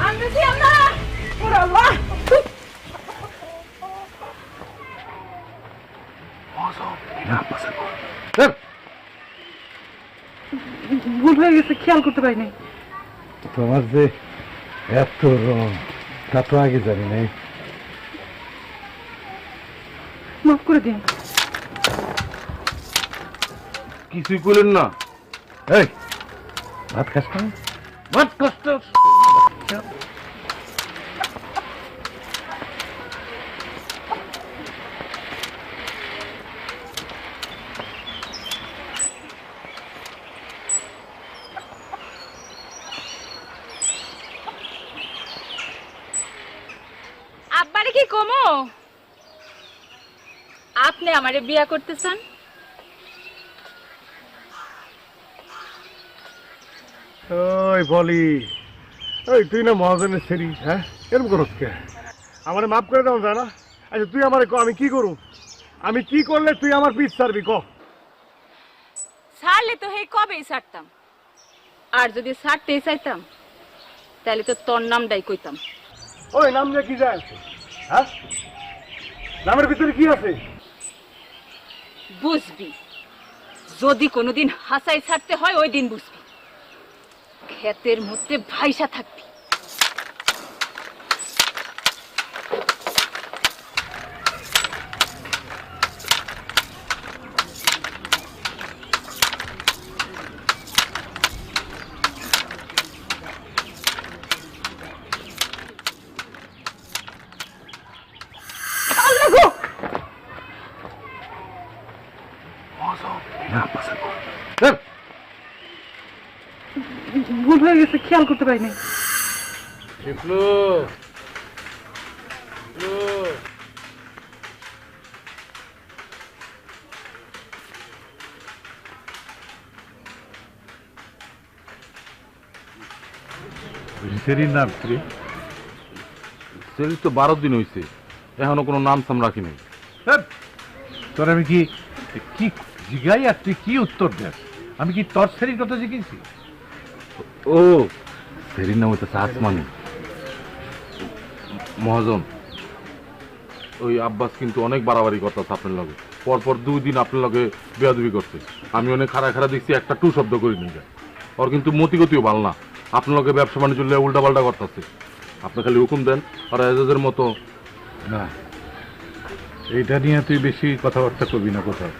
আনতেছি আমরা। ওরে আল্লাহ, ভুল হয়ে গেছে, খেয়াল করতে পারি নাই। তোমার যে এত রং তা তো আগে জানি নাই। মাফ করে দিন। কিছুই করলেন না? এই ভাত খাস না? ভাত কষ্ট আব্বারে কি কমো? আপনি আমারে বিয়া করতে চান? ওই বলি, ওই তুই না মহাজনের ছেড়ি, হ্যাঁ এরকম করস কে? আমারে মাফ করে দাও জানা। আচ্ছা তুই আমারে ক আমি কি করু, আমি কি করলে তুই আমার পিছ ছাড়বি ক? ছাড়লে তো হেই কবেই ছাড়তাম, আর যদি ছাড়তেই চাইতাম তাহলে তো তোর নামটাই কইতাম। ওই নাম নিয়ে কি যায় আছে? হ্যাঁ নামের ভিতরে কি আছে? বুঝবি, যদি কোনোদিন হাসাই ছাড়তে হয় ওই দিন বুঝবি। ক্ষেতের মধ্যে ভাইসা থাকবি। ভুল হয়ে গেছে, খেয়াল করতে পারিনি। সেরির নাম কি? সেরি তো 12 দিন হয়েছে, এখনো কোনো নাম সাম রাখি নাই। তোর আমি কি কি জিগাই আর তুই কি উত্তর দেস? আমি কি তোর সেরির কথা জিজ্ঞেছি? ও সেরির নাম হইতেছে আসমানি। মহাজন, ওই আব্বাস কিন্তু অনেক বাড়াবাড়ি করতেছে আপনার লগে। পরপর 2 দিন আপনার লগে বেয়াদবি করছে। আমি অনেক খাড়া খাড়া দেখছি, একটা টু শব্দ করি নিয়ে যায়। ওর কিন্তু মতিগতিও ভালো না, আপনার লগে ব্যবসা বাণিজ্য উল্টা পাল্টা করতেছে। আপনি খালি হুকুম দেন, আর এজাজের মতো। না, এইটা নিয়ে তুই বেশি কথাবার্তা করবি না কোথাও,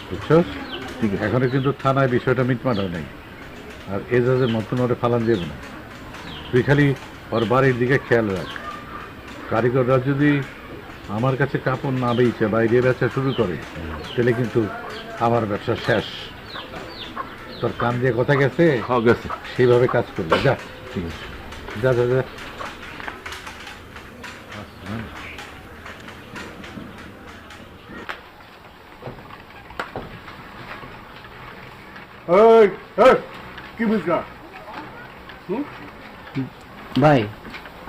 বুঝছস? ঠিক আছে, এখনো কিন্তু থানায় বিষয়টা মিটমাটাও নেই, আর এজাজের মতন ওরে ফালান দেব না। তুই খালি ওর বাড়ির দিকে খেয়াল রাখ। কারিগররা যদি আমার কাছে কাপড় না বেচে বাইরে বেচা শুরু করে, তাহলে কিন্তু আমার ব্যবসা শেষ। তোর কান দিয়ে কথা গেছে? হ্যাঁ গেছে। সেইভাবে কাজ করবে। যা, ঠিক আছে, যা যা যা। এই এই কি বুঝলা? ভাই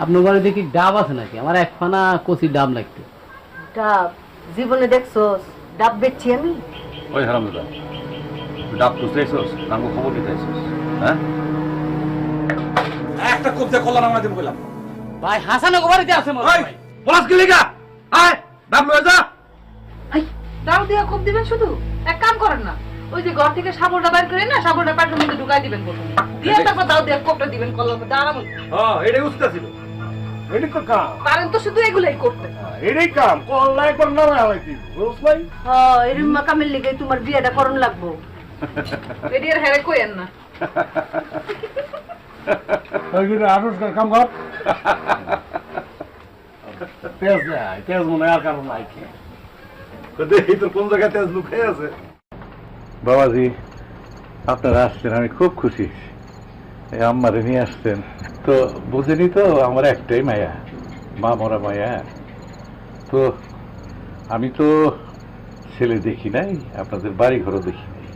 আপনার বাড়ি দেখি ডাব আছে নাকি? আমার এক ফানা কচি ডাব লাগতো। ডাব জীবনে দেখছোস? ডাব বেচছি আমি? ওই হারামজাদা, ডাব খুঁজতে আইসোস? নাম খবর দিতে আইসোস? হ্যাঁ, একটা কবজা কল্লা নামাই দেব কইলাম। ভাই হাসান বাড়িতে আছে মনে হয়। পলাশ কি লিগা? আয় ডাব লয়ে যা। ডাব দিয়া খুব দিবেন শুধু? এক কাম করেন না, ওই যে ঘর থেকে সাবলটা বাইর করে না, সাবলটা পেটের মধ্যে ঢুকাই দিবেন প্রথমে, দিয়ে তারপর দাও দিয়ে কোপটা দিবেন কল্লার মধ্যে আরাম। হ্যাঁ এটাই উস্তা ছিল। এডি তো কাম, পারেন তো শুধু এগুলাই করতে। এডি কাম কল্লা একবার নামে আলাইছি বুঝলাই? হ্যাঁ, এরম কামের লিগে তোমার বিয়েটা করণ লাগবো। এডি আর হেরে কইেন না। ওই যে আনুষ্কার কাম কর। তেজ নাই, তেজ মনে আর কারণ নাই কি? দেখি তোর কোন জায়গায় তেজ লুকাই আছে। বাবাজি, আপনারা আসছেন, আমি খুব খুশি। এই আম্মারে নিয়ে আসছেন তো বুঝেনি তো, আমার একটাই মায়া, মা মরা মায়া। তো আমি তো ছেলে দেখি নাই, আপনাদের বাড়ি ঘরও দেখি নাই।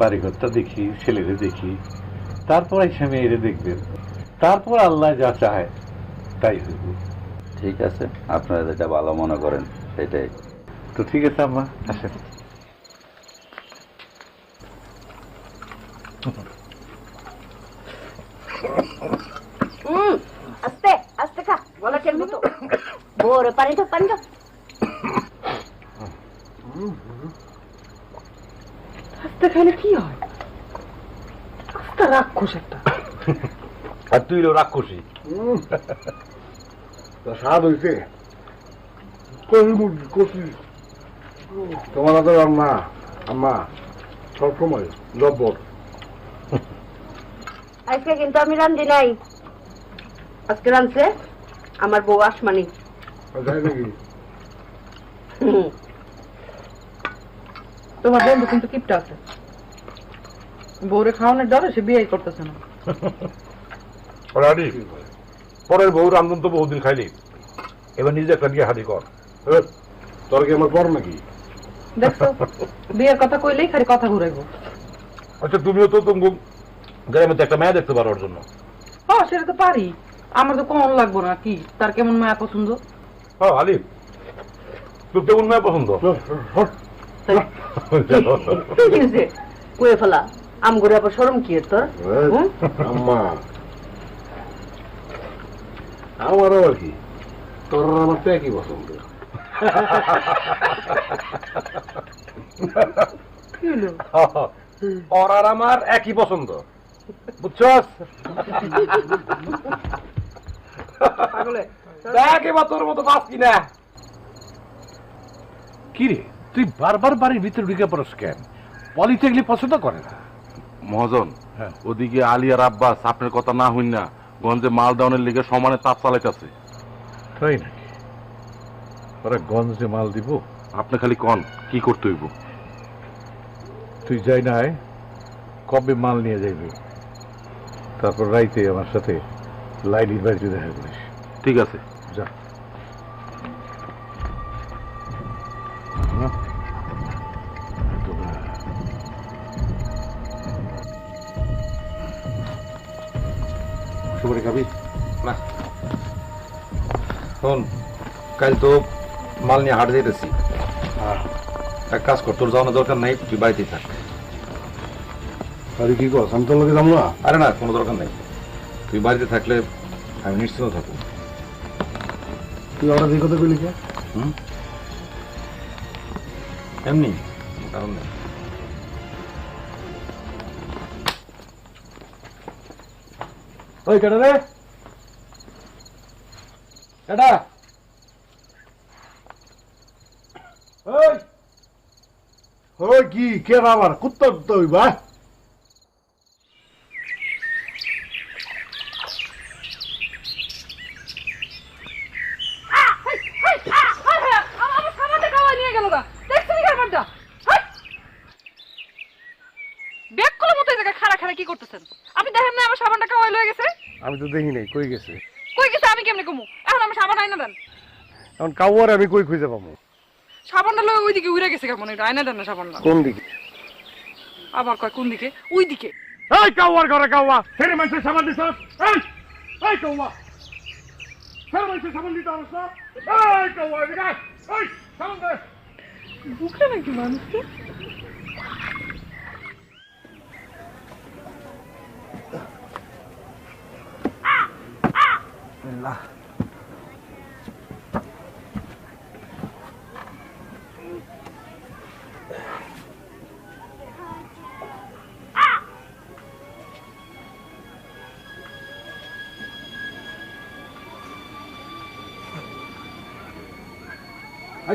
বাড়িঘরটা দেখি, ছেলেরে দেখি, তারপর এসে আমি এরে দেখবেন, তারপর আল্লাহ যা চায় তাই হইব। ঠিক আছে, আপনারা যেটা ভালো মনে করেন সেটাই। তো ঠিক আছে আম্মা, আসেন। আস্তে আস্তে খা, গলা টের মতো। বড় পানি তো পানি তো। আস্তে খাইলে কি হয়? আস্তে রাক্ষস একটা। আর তুই লো রাক্ষসী। স্বাদ হয়েছে কচি মুরগি কচি। তোমার তো আম্মা আম্মা সবসময় জব্বর। আজকে কিন্তু আমি রান্ধি নাই, আজকে রাঁধছে আমার বউ আসমানি। যাই নাকি? তোমার বন্ধু কিন্তু কিপটা আছে, বউরে খাওয়ানোর ডরে সে বিয়ে করতেছে না। রাডি পরের বউ রান্ধন তো বহুদিন খাইলি, এবার নিজে একটা বিয়ে হাদি কর। তোর কি আমার পর নাকি? দেখছো বিয়ের কথা কইলেই খালি কথা ঘুরাইবো। আচ্ছা তুমিও তো তুমি গ্রামের মধ্যে একটা মেয়ে দেখতে পারো ওর জন্য। হ্যাঁ সেটা তো পারি, আমার তো কম লাগবো না। কি তার কেমন মায়া পছন্দ? হ্যাঁ আলিফ, তোর কেমন মেয়ে পছন্দ? কয়ে ফেলা আম করে আবার সরম কি তোর? আম্মা আমারও আর কি, তোর আমার তো একই পছন্দ। ওর আর আমার একই পছন্দ, বুঝছস? দেখ এবার তোর মতো বাস কিনা। কি রে তুই বারবার বাড়ির ভিতরে ঢুকে পড়স কেন? পলিতে এগুলি পছন্দ করে না। মহাজন, হ্যাঁ। ওদিকে আলী আর আব্বাস আপনার কথা না হইন না গঞ্জে মাল ডাউনের লিগে সমানে তাপ চালাইতেছে। তাই নাকি? ওরা গঞ্জে মাল দিব? আপনি খালি কন কি করতে হইব? তুই যাই না কবে মাল নিয়ে যাইবি, তারপর রাইতে আমার সাথে লাইলির বাড়িতে দেখা করিস। ঠিক আছে, যা। সুপারি খাবি না? শোন, কাল তো মাল নিয়ে হাট যাইতেছি, এক কাজ কর, তোর যাওয়ানোর দরকার নাই, তুই বাড়িতেই থাক। আরে কি কস, আমি তোর লোকে যাবো না? আরে না, কোনো দরকার নাই, তুই বাড়িতে থাকলে আমি নিশ্চিন্ত থাকবো। তুই ওরা দিয়ে কথা কইলি কে? এমনি কারণ নেই। ওই কেডা রে, কেডা? ওই ওই কি কে আবার কুত্তা কুত্তা হইবা? কি করতেছেন আপনি? দেখেন না আমার সাবানটা কাওয়াই লয়ে গেছে। আমি তো দেখি নাই কই গেছে। কই গেছে আমি কেমনে কমু? এখন আমার সাবান আইনা দেন। এখন কাউয়ার আমি কই খুঁজে পাবো? সাবানটা লয়ে ওইদিকে উড়ে গেছে কেমন? এটা আইনা দেন না সাবানটা। কোন দিকে? আবার কয় কোন দিকে? ওই দিকে। এই কাউয়ার ঘরে কাউয়া, ফেরে মানুষের সাবান দিছ? এই কাউয়া, ফেরে মানুষের সাবান দিতে পারছ না? এই কাউয়া, এদিকে আয়। এই সাবান দে। বুকে নাকি মানুষকে?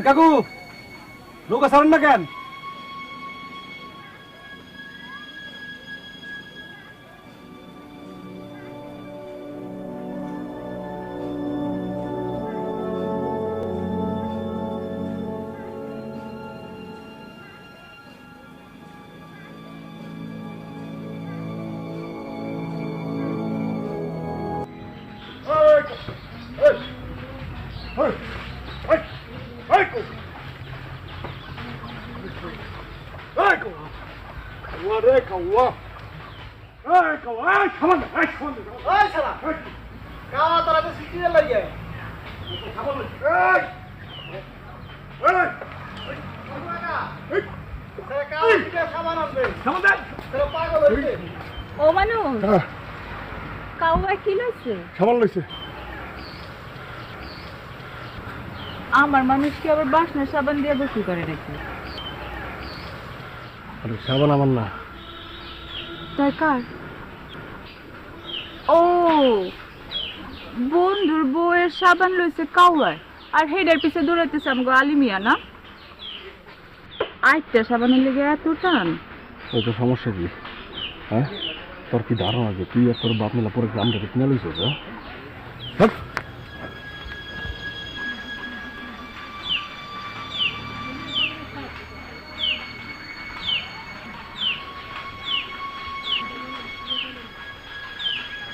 কাকু নৌকা ছাড়েন না কেন? ও মানু কাউয়া কি লইছে? সাবান লইছে। আমার মানুষ কি আবার বাসনা সাবান দিয়ে গোসল করে নাকি? আরে সাবান আমার না। তাই কার? ও বন্ধুর বউয়ের সাবান লইছে কাউয়ার, আর হেডার পিছে দৌড়াইতেছে আমগো আলিমিয়া না? আইটা সাবানের লেগে এত টান? ওই তো সমস্যা কি? হ্যাঁ, তোর কি ধারণা যে তুই আর তোর বাপ মেলা পরে গ্রামটাকে কিনে লইছিস?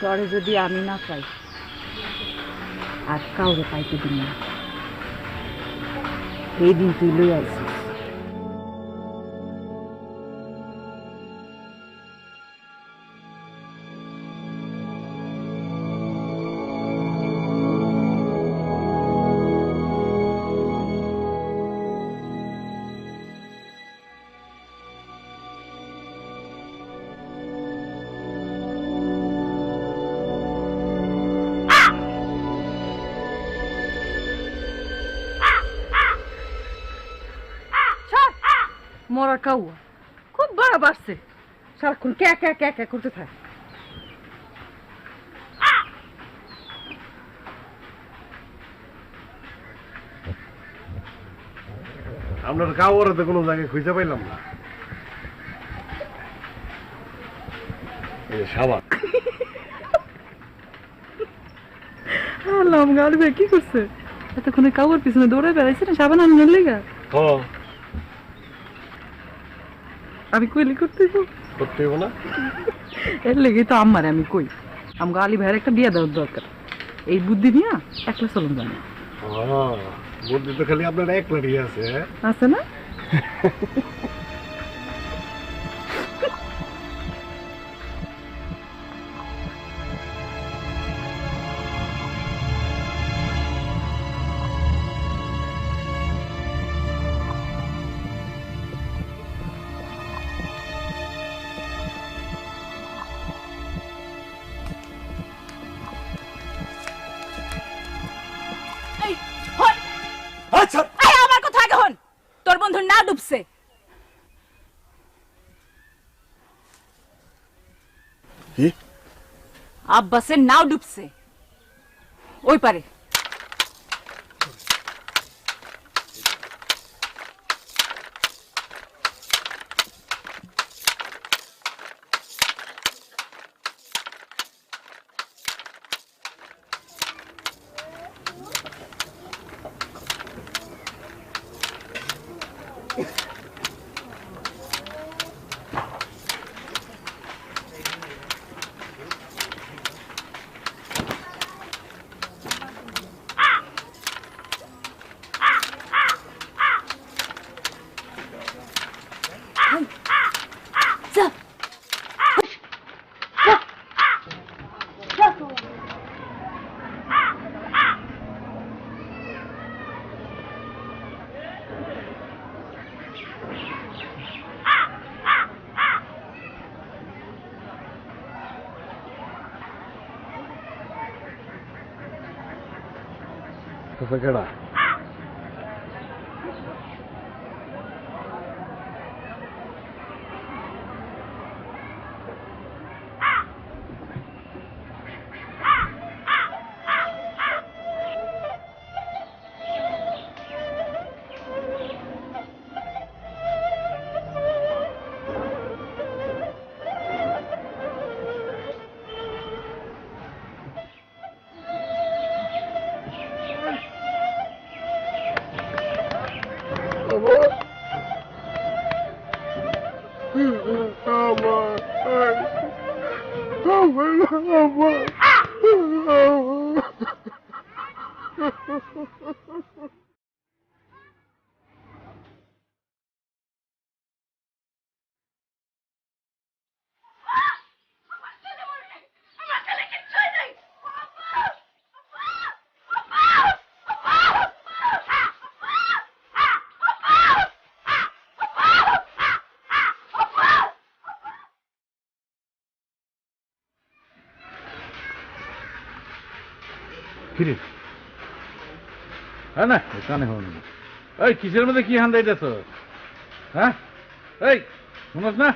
তরে যদি আমি না পাই আর কাউরে পাইতে দিন না। এই দিন তুই লই আইছিস। মরা কাউয়া খুব বড় বাড়ছে, সারাক্ষণ ক্যা ক্যা ক্যা ক্যা করতে থাকে। আপনার কাউরে তো কোনো জায়গায় খুঁজে পাইলাম না। এই সাবান আল্লাহ গাড়ি ভাই কি করছে? এতক্ষণে কাউয়ার পিছনে দৌড়ে বেড়াইছে না সাবান আনার লেগা। আমি কইলি করতে করতে হইব না, এর লেগেই তো আমারে আমি কই আমগো আলী ভাইয়ের একটা বিয়ে দেওয়ার দরকার। এই বুদ্ধি নিয়ে একলা চলুন জানে। বুদ্ধি তো খালি আপনার এক লাঠি আছে। আছে না? আচ্ছা আমার কথা আগে হন, তোর বন্ধুর না ডুবছে। কি? আব্বাসের নাও ডুবছে ওই পারে। কেডা? কিরে হ্যাঁ না কানে হন ওই কিসের মধ্যে কি হান দিতেছ? হ্যাঁ এই শুনস না?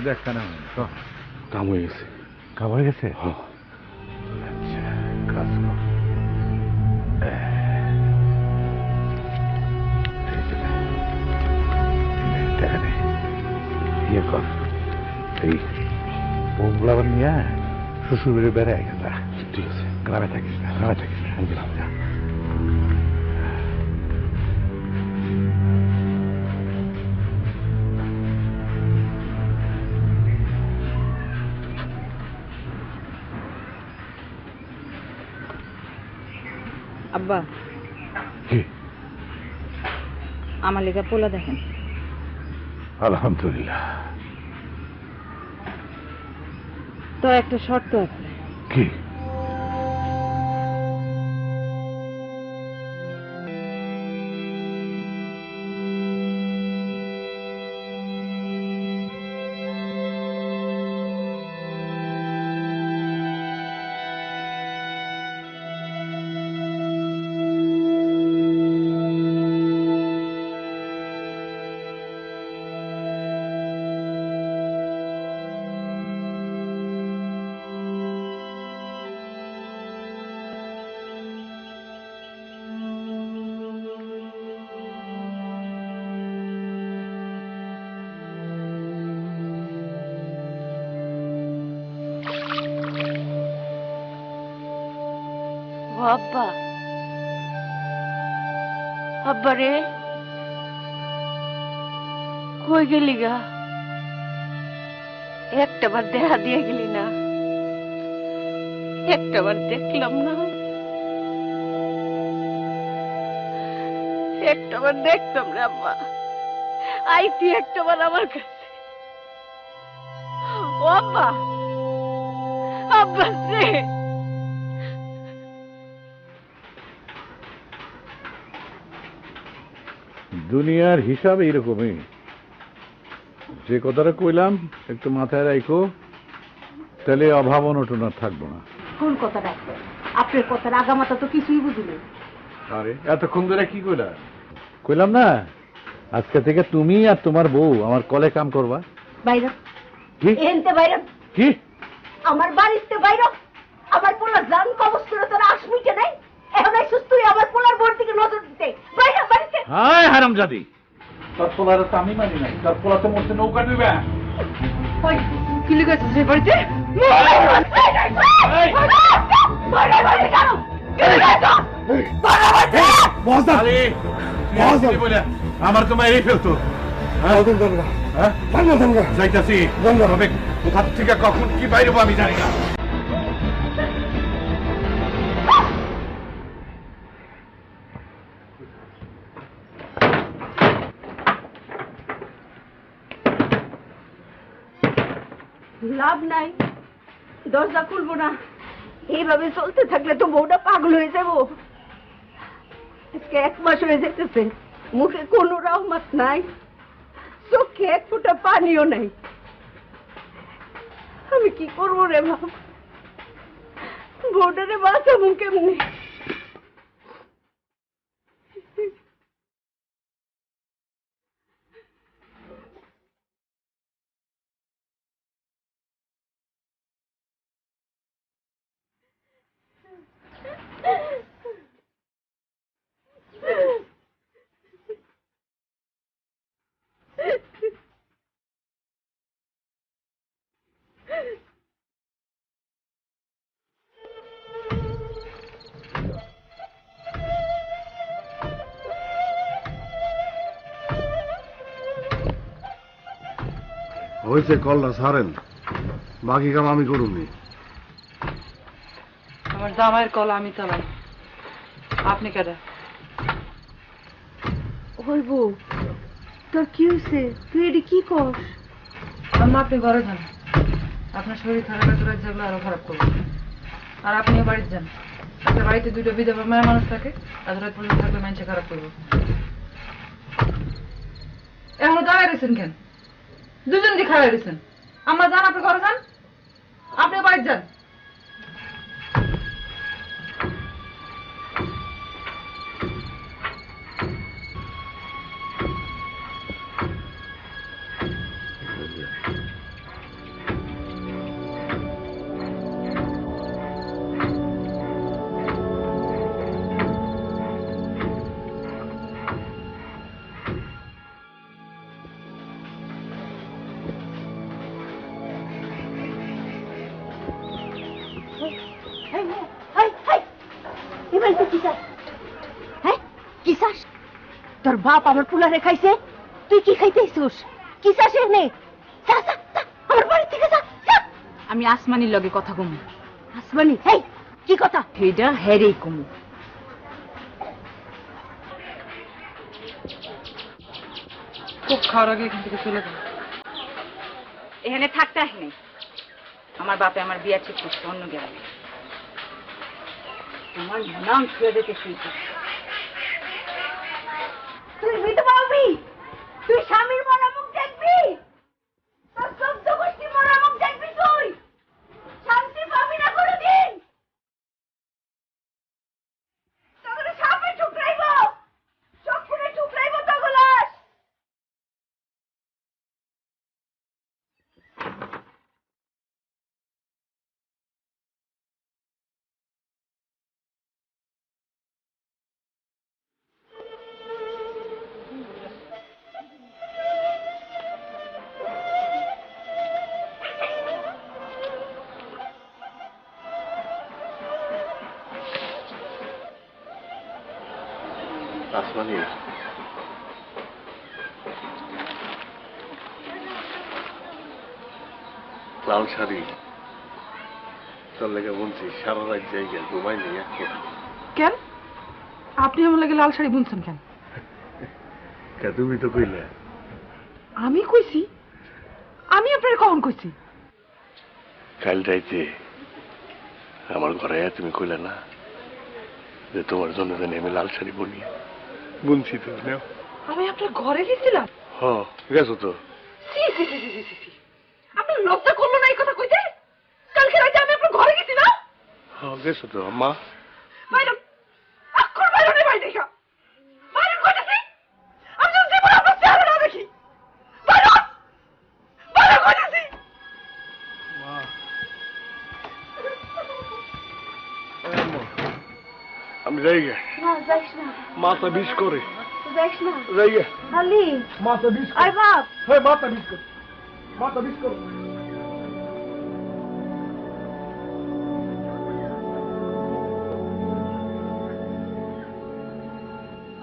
দেখ কানে হন কাম হয়ে গেছে। কাম হয়ে গেছে? আচ্ছা কাজ কর। টাকা নেই ইয়ে কর এই বউগুলা নিয়ে শ্বশুর বাড়ি বেড়ায় গেছে। ঠিক আছে, গ্রামে থাকিস না, গ্রামে থাকিস না, আমি গেলাম যা। আব্বা কি আমার লেগা পোলা দেখেন। আলহামদুলিল্লাহ। তো একটা শর্ত আছে। কি? আব্বা, আব্বা রে, কই গেলি গা? একটাবার দেখা দিয়ে গেলি না, একটাবার দেখলাম না, একটাবার দেখতাম রে আব্বা, আইতি একটাবার আমার কাছে। ও আব্বা, আব্বা রে। দুনিয়ার হিসাব এইরকমই। যে কথাটা কইলাম একটু মাথায় রাখো, তাহলে অভাব অনটন আর থাকবো না। কোন কথাটা? আপনার কথার আগামাতা তো কিছুই বুঝিনি। আরে এতক্ষণ ধরে কি কইলা? কইলাম না আজকে থেকে তুমি আর তোমার বউ আমার কলে কাম করবা। বাইরে কি? এনতে বাইরে কি? আমার বাড়িতে বাইরে। আমার পোলা জান কবজ করে তোরা আসমিকে নাই। এখন আইসুস তুই আমার পোলার বোর দিকে নজর দিতে। বাইরে বাড়িতে। হায় হারামজাদি, তোর পোলার তো আমি মানি নাই। তোর পোলা তো মরছে নৌকা ডুবে। ওই কি লিখেছিস যে বাড়িতে? আমার তো মায়েরই ফেলতো। যাইতাছি, কোথা থেকে কখন কি বাইরে আমি জানি না। লাভ নাই, দরজা খুলবো না। এইভাবে চলতে থাকলে তো বউটা পাগল হয়ে যাবো। আজকে 1 মাস হয়ে যেতেছে, মুখে কোনো রহমত নাই, চোখে এক ফোঁটা পানিও নাই। আমি কি করবো রে বাবা? বউটারে বাঁচাবো কেমনি? হয়েছে, কলটা ছাড়েন, বাকি কাম আমি করুনি। আমার জামাইয়ের কলা আমি চালাই, আপনি কেডা? ওই বউ, তোর কি হয়েছে? তুই এটি কি কর? আম্মা আপনি ঘরে যান, আপনার শরীর খারাপ এত রাত জাগলে আরো খারাপ করবে। আর আপনিও বাড়িতে যান, আপনার বাড়িতে 2টা বিধবা মায়ের মানুষ থাকে, এত রাত পর্যন্ত থাকলে মানুষে খারাপ করবো। এখনো দাঁড়ায় রয়েছেন কেন? দুজন দিয়ে খাওয়াই রয়েছেন। আম্মা যান, আপনি ঘরে যান, আপনিও বাড়িতে যান। তোর বাপ আমার পোলারে খাইছে, তুই কি খাইতেছিস? কি চাস এনে? আমার বাড়ি থেকে যা। আমি আসমানির লগে কথা কমু। আসমানি? হেই, কি কথা? সেইটা হেরেই কমু। খুব খাওয়ার আগে এখান থেকে চলে যান। এখানে থাকতে আসনি, আমার বাপে আমার বিয়া ঠিক করছে অন্য গ্রামে। তোমার নাম ছুঁয়ে দিতেছি। তুই বিধবা হবি, তুই স্বামীর মরামুখ দেখবি, তোর 14 গোষ্ঠী মরামুখ দেখবি, তুই শান্তি পাবি না কোনোদিন। তোকে সাপে ঠুকরাইব, চক্ষুরে ঠুকরাইব তগলাস। আসমানি, লাল শাড়ি তোর লেগে বলছি, সারা রাত জায়গা ঘুমাই নেই এখন। কেন আপনি আমার লাগে লাল শাড়ি বুনছেন কেন? তুমি তো কইলে। আমি কইছি? আমি আপনার কখন কইছি? কাল রাইতে আমার ঘরে তুমি কইলে না যে তোমার জন্য জানি আমি লাল শাড়ি বুনছি। তো নেও। আমি আপনার ঘরে গেছিলাম? হ, গেছো তো। আপনি লজ্জা করলো না এই কথা কইতে? কালকে রাতে আমি আপনার ঘরে গেছি না? হ্যাঁ গেছো তো আম্মা। বাইরন, আক্ষর বাইরনে বাই দেখা। বাইরন কইতেছি, আমি যদি জীবনে আপনার চেহারা না দেখি। বাইরন, বাইরন কইতেছি। আমি যাই গে। না যাইস না, মাথা বিষ করে। যাইস না। যাই গে। আলি মাথা বিষ করে। আই বাপ, হ্যাঁ মাথা বিষ করে। মাথা বিষ করে।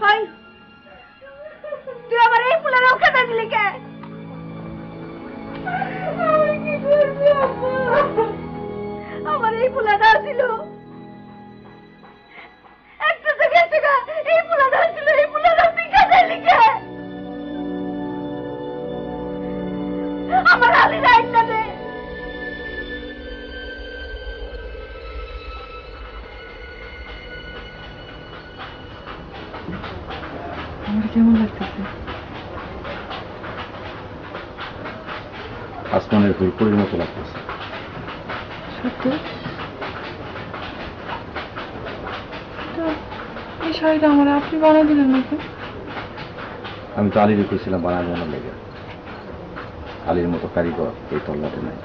হাই তুই আমার এই ফুলের ওখানে দিলি কে? আমি কি করছি আম্মা? আমার এই ফুলাটা ছিল একটা জায়গায় থেকে, এই ফুলাটা ছিল, এই ফুলাটা পিকা দিলি কে? আমার আলি রাইটটা দে। আমার কেমন লাগতেছে? আসমানের ফুল পরির মতো লাগতেছে। সত্যি? তো এই শাড়িটা আমার আপনি বানিয়ে দিলেন নাকি? আমি তো আলীর করেছিলাম বানানোর লেগে। আলীর মতো কারিগর এই তল্লাটে নাই।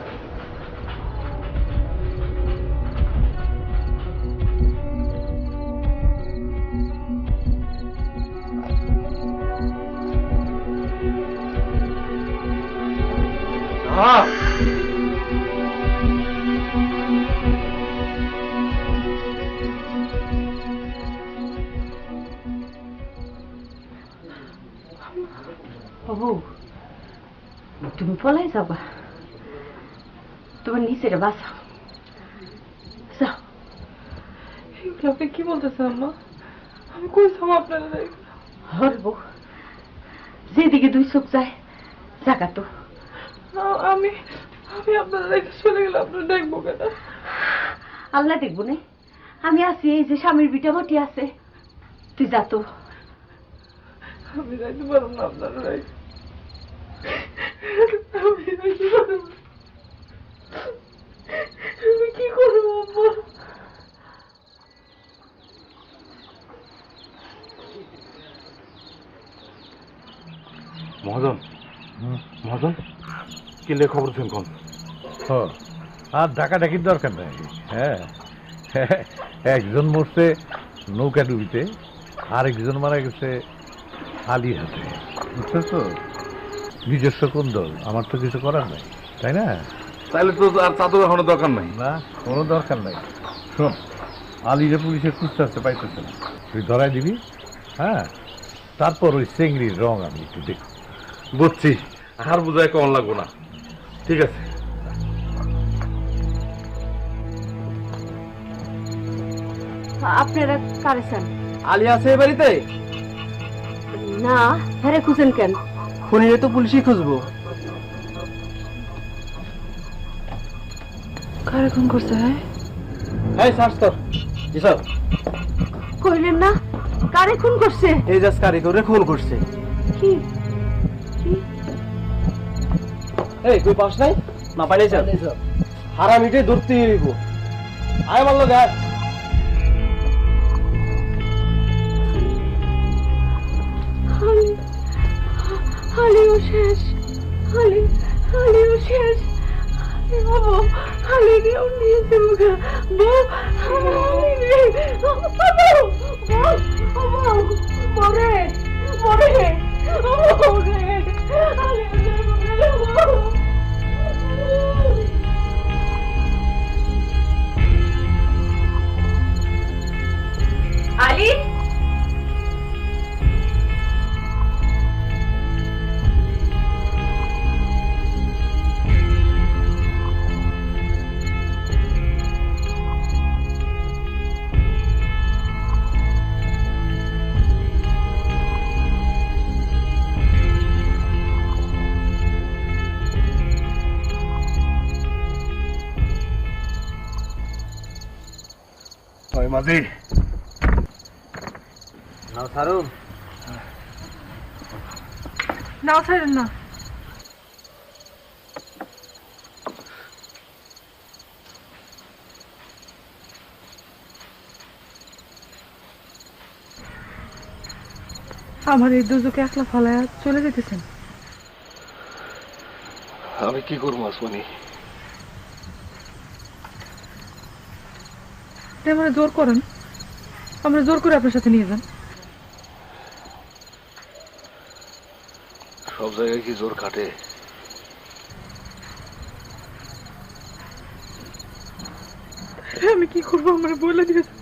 বাবু তুমি পলাই যাবা, তোমার নিচের বাসা যাও। এগুলো আপনি কি বলতেছেন আম্মা? আমি কই যাবো আপনারা দেখে? হরবো যেদিকে দুই চোখ যায় জাগা তো। আমি আমি আপনারা দেখে চলে গেলে আপনারা দেখবো কেন? আল্লাহ দেখবো না, আমি আছি, এই যে স্বামীর বিটা মাটি আছে, তুই যা তো। আমি যাইতে পারবো না আপনারা দেখে। আমি যাইতে পারবো না। আমি কি করবো আম্মা? মহাজন, মহাজন কিলে খবর দিন কোন? আর ডাকাডাকির দরকার নাই। হ্যাঁ, একজন মরছে নৌকা ডুবিতে, আরেকজন মারা গেছে আলী হাতে, বুঝতেছো? নিজস্ব কুন্দল, আমার তো কিছু করার নাই, তাই না? তাহলে তো আর চাদর এখনো দরকার নাই। না, কোনো দরকার নাই। শোন, আলীরে পুলিশে খুঁজতে আসতে পাইতেছে না, তুই ধরাই দিবি। হ্যাঁ, তারপর ওই চেংড়ির রং আমি একটু দেখি। বুঝছি, আর বোঝায় কম লাগবো না। ঠিক আছে। আপনারা কারেছেন? আলী আছে এ বাড়িতে? না, হ্যাঁ খুঁজেন কেন? খুনিরে তো পুলিশই খুঁজবো। কারে খুন করছে? হ্যাঁ, এই সার্চ কর। জি স্যার। কইলেন না কারে খুন করছে? এই জাস কারিগরে খুন করছে। কি এই তুই পাস নাই? না পাইলে স্যার। হারামিটে ধরতে হইব। আয় বললো গায়। হালিও শেষ, হালিও শেষ। বাবু হালি কেউ নিয়েছে মুখে বউ মরে মরে আলী, ওই মাঝি না সারুন। না ছাড়েন না। আমার এই দুজকে একলা ফলায় চলে যেতেছেন। আমি কি করবো আসমানি? আমরা জোর করেন, আমরা জোর করে আপনার সাথে নিয়ে যান। সব জায়গায় কি জোর কাটে? আমি কি করবো আমার বলে দিয়েছে।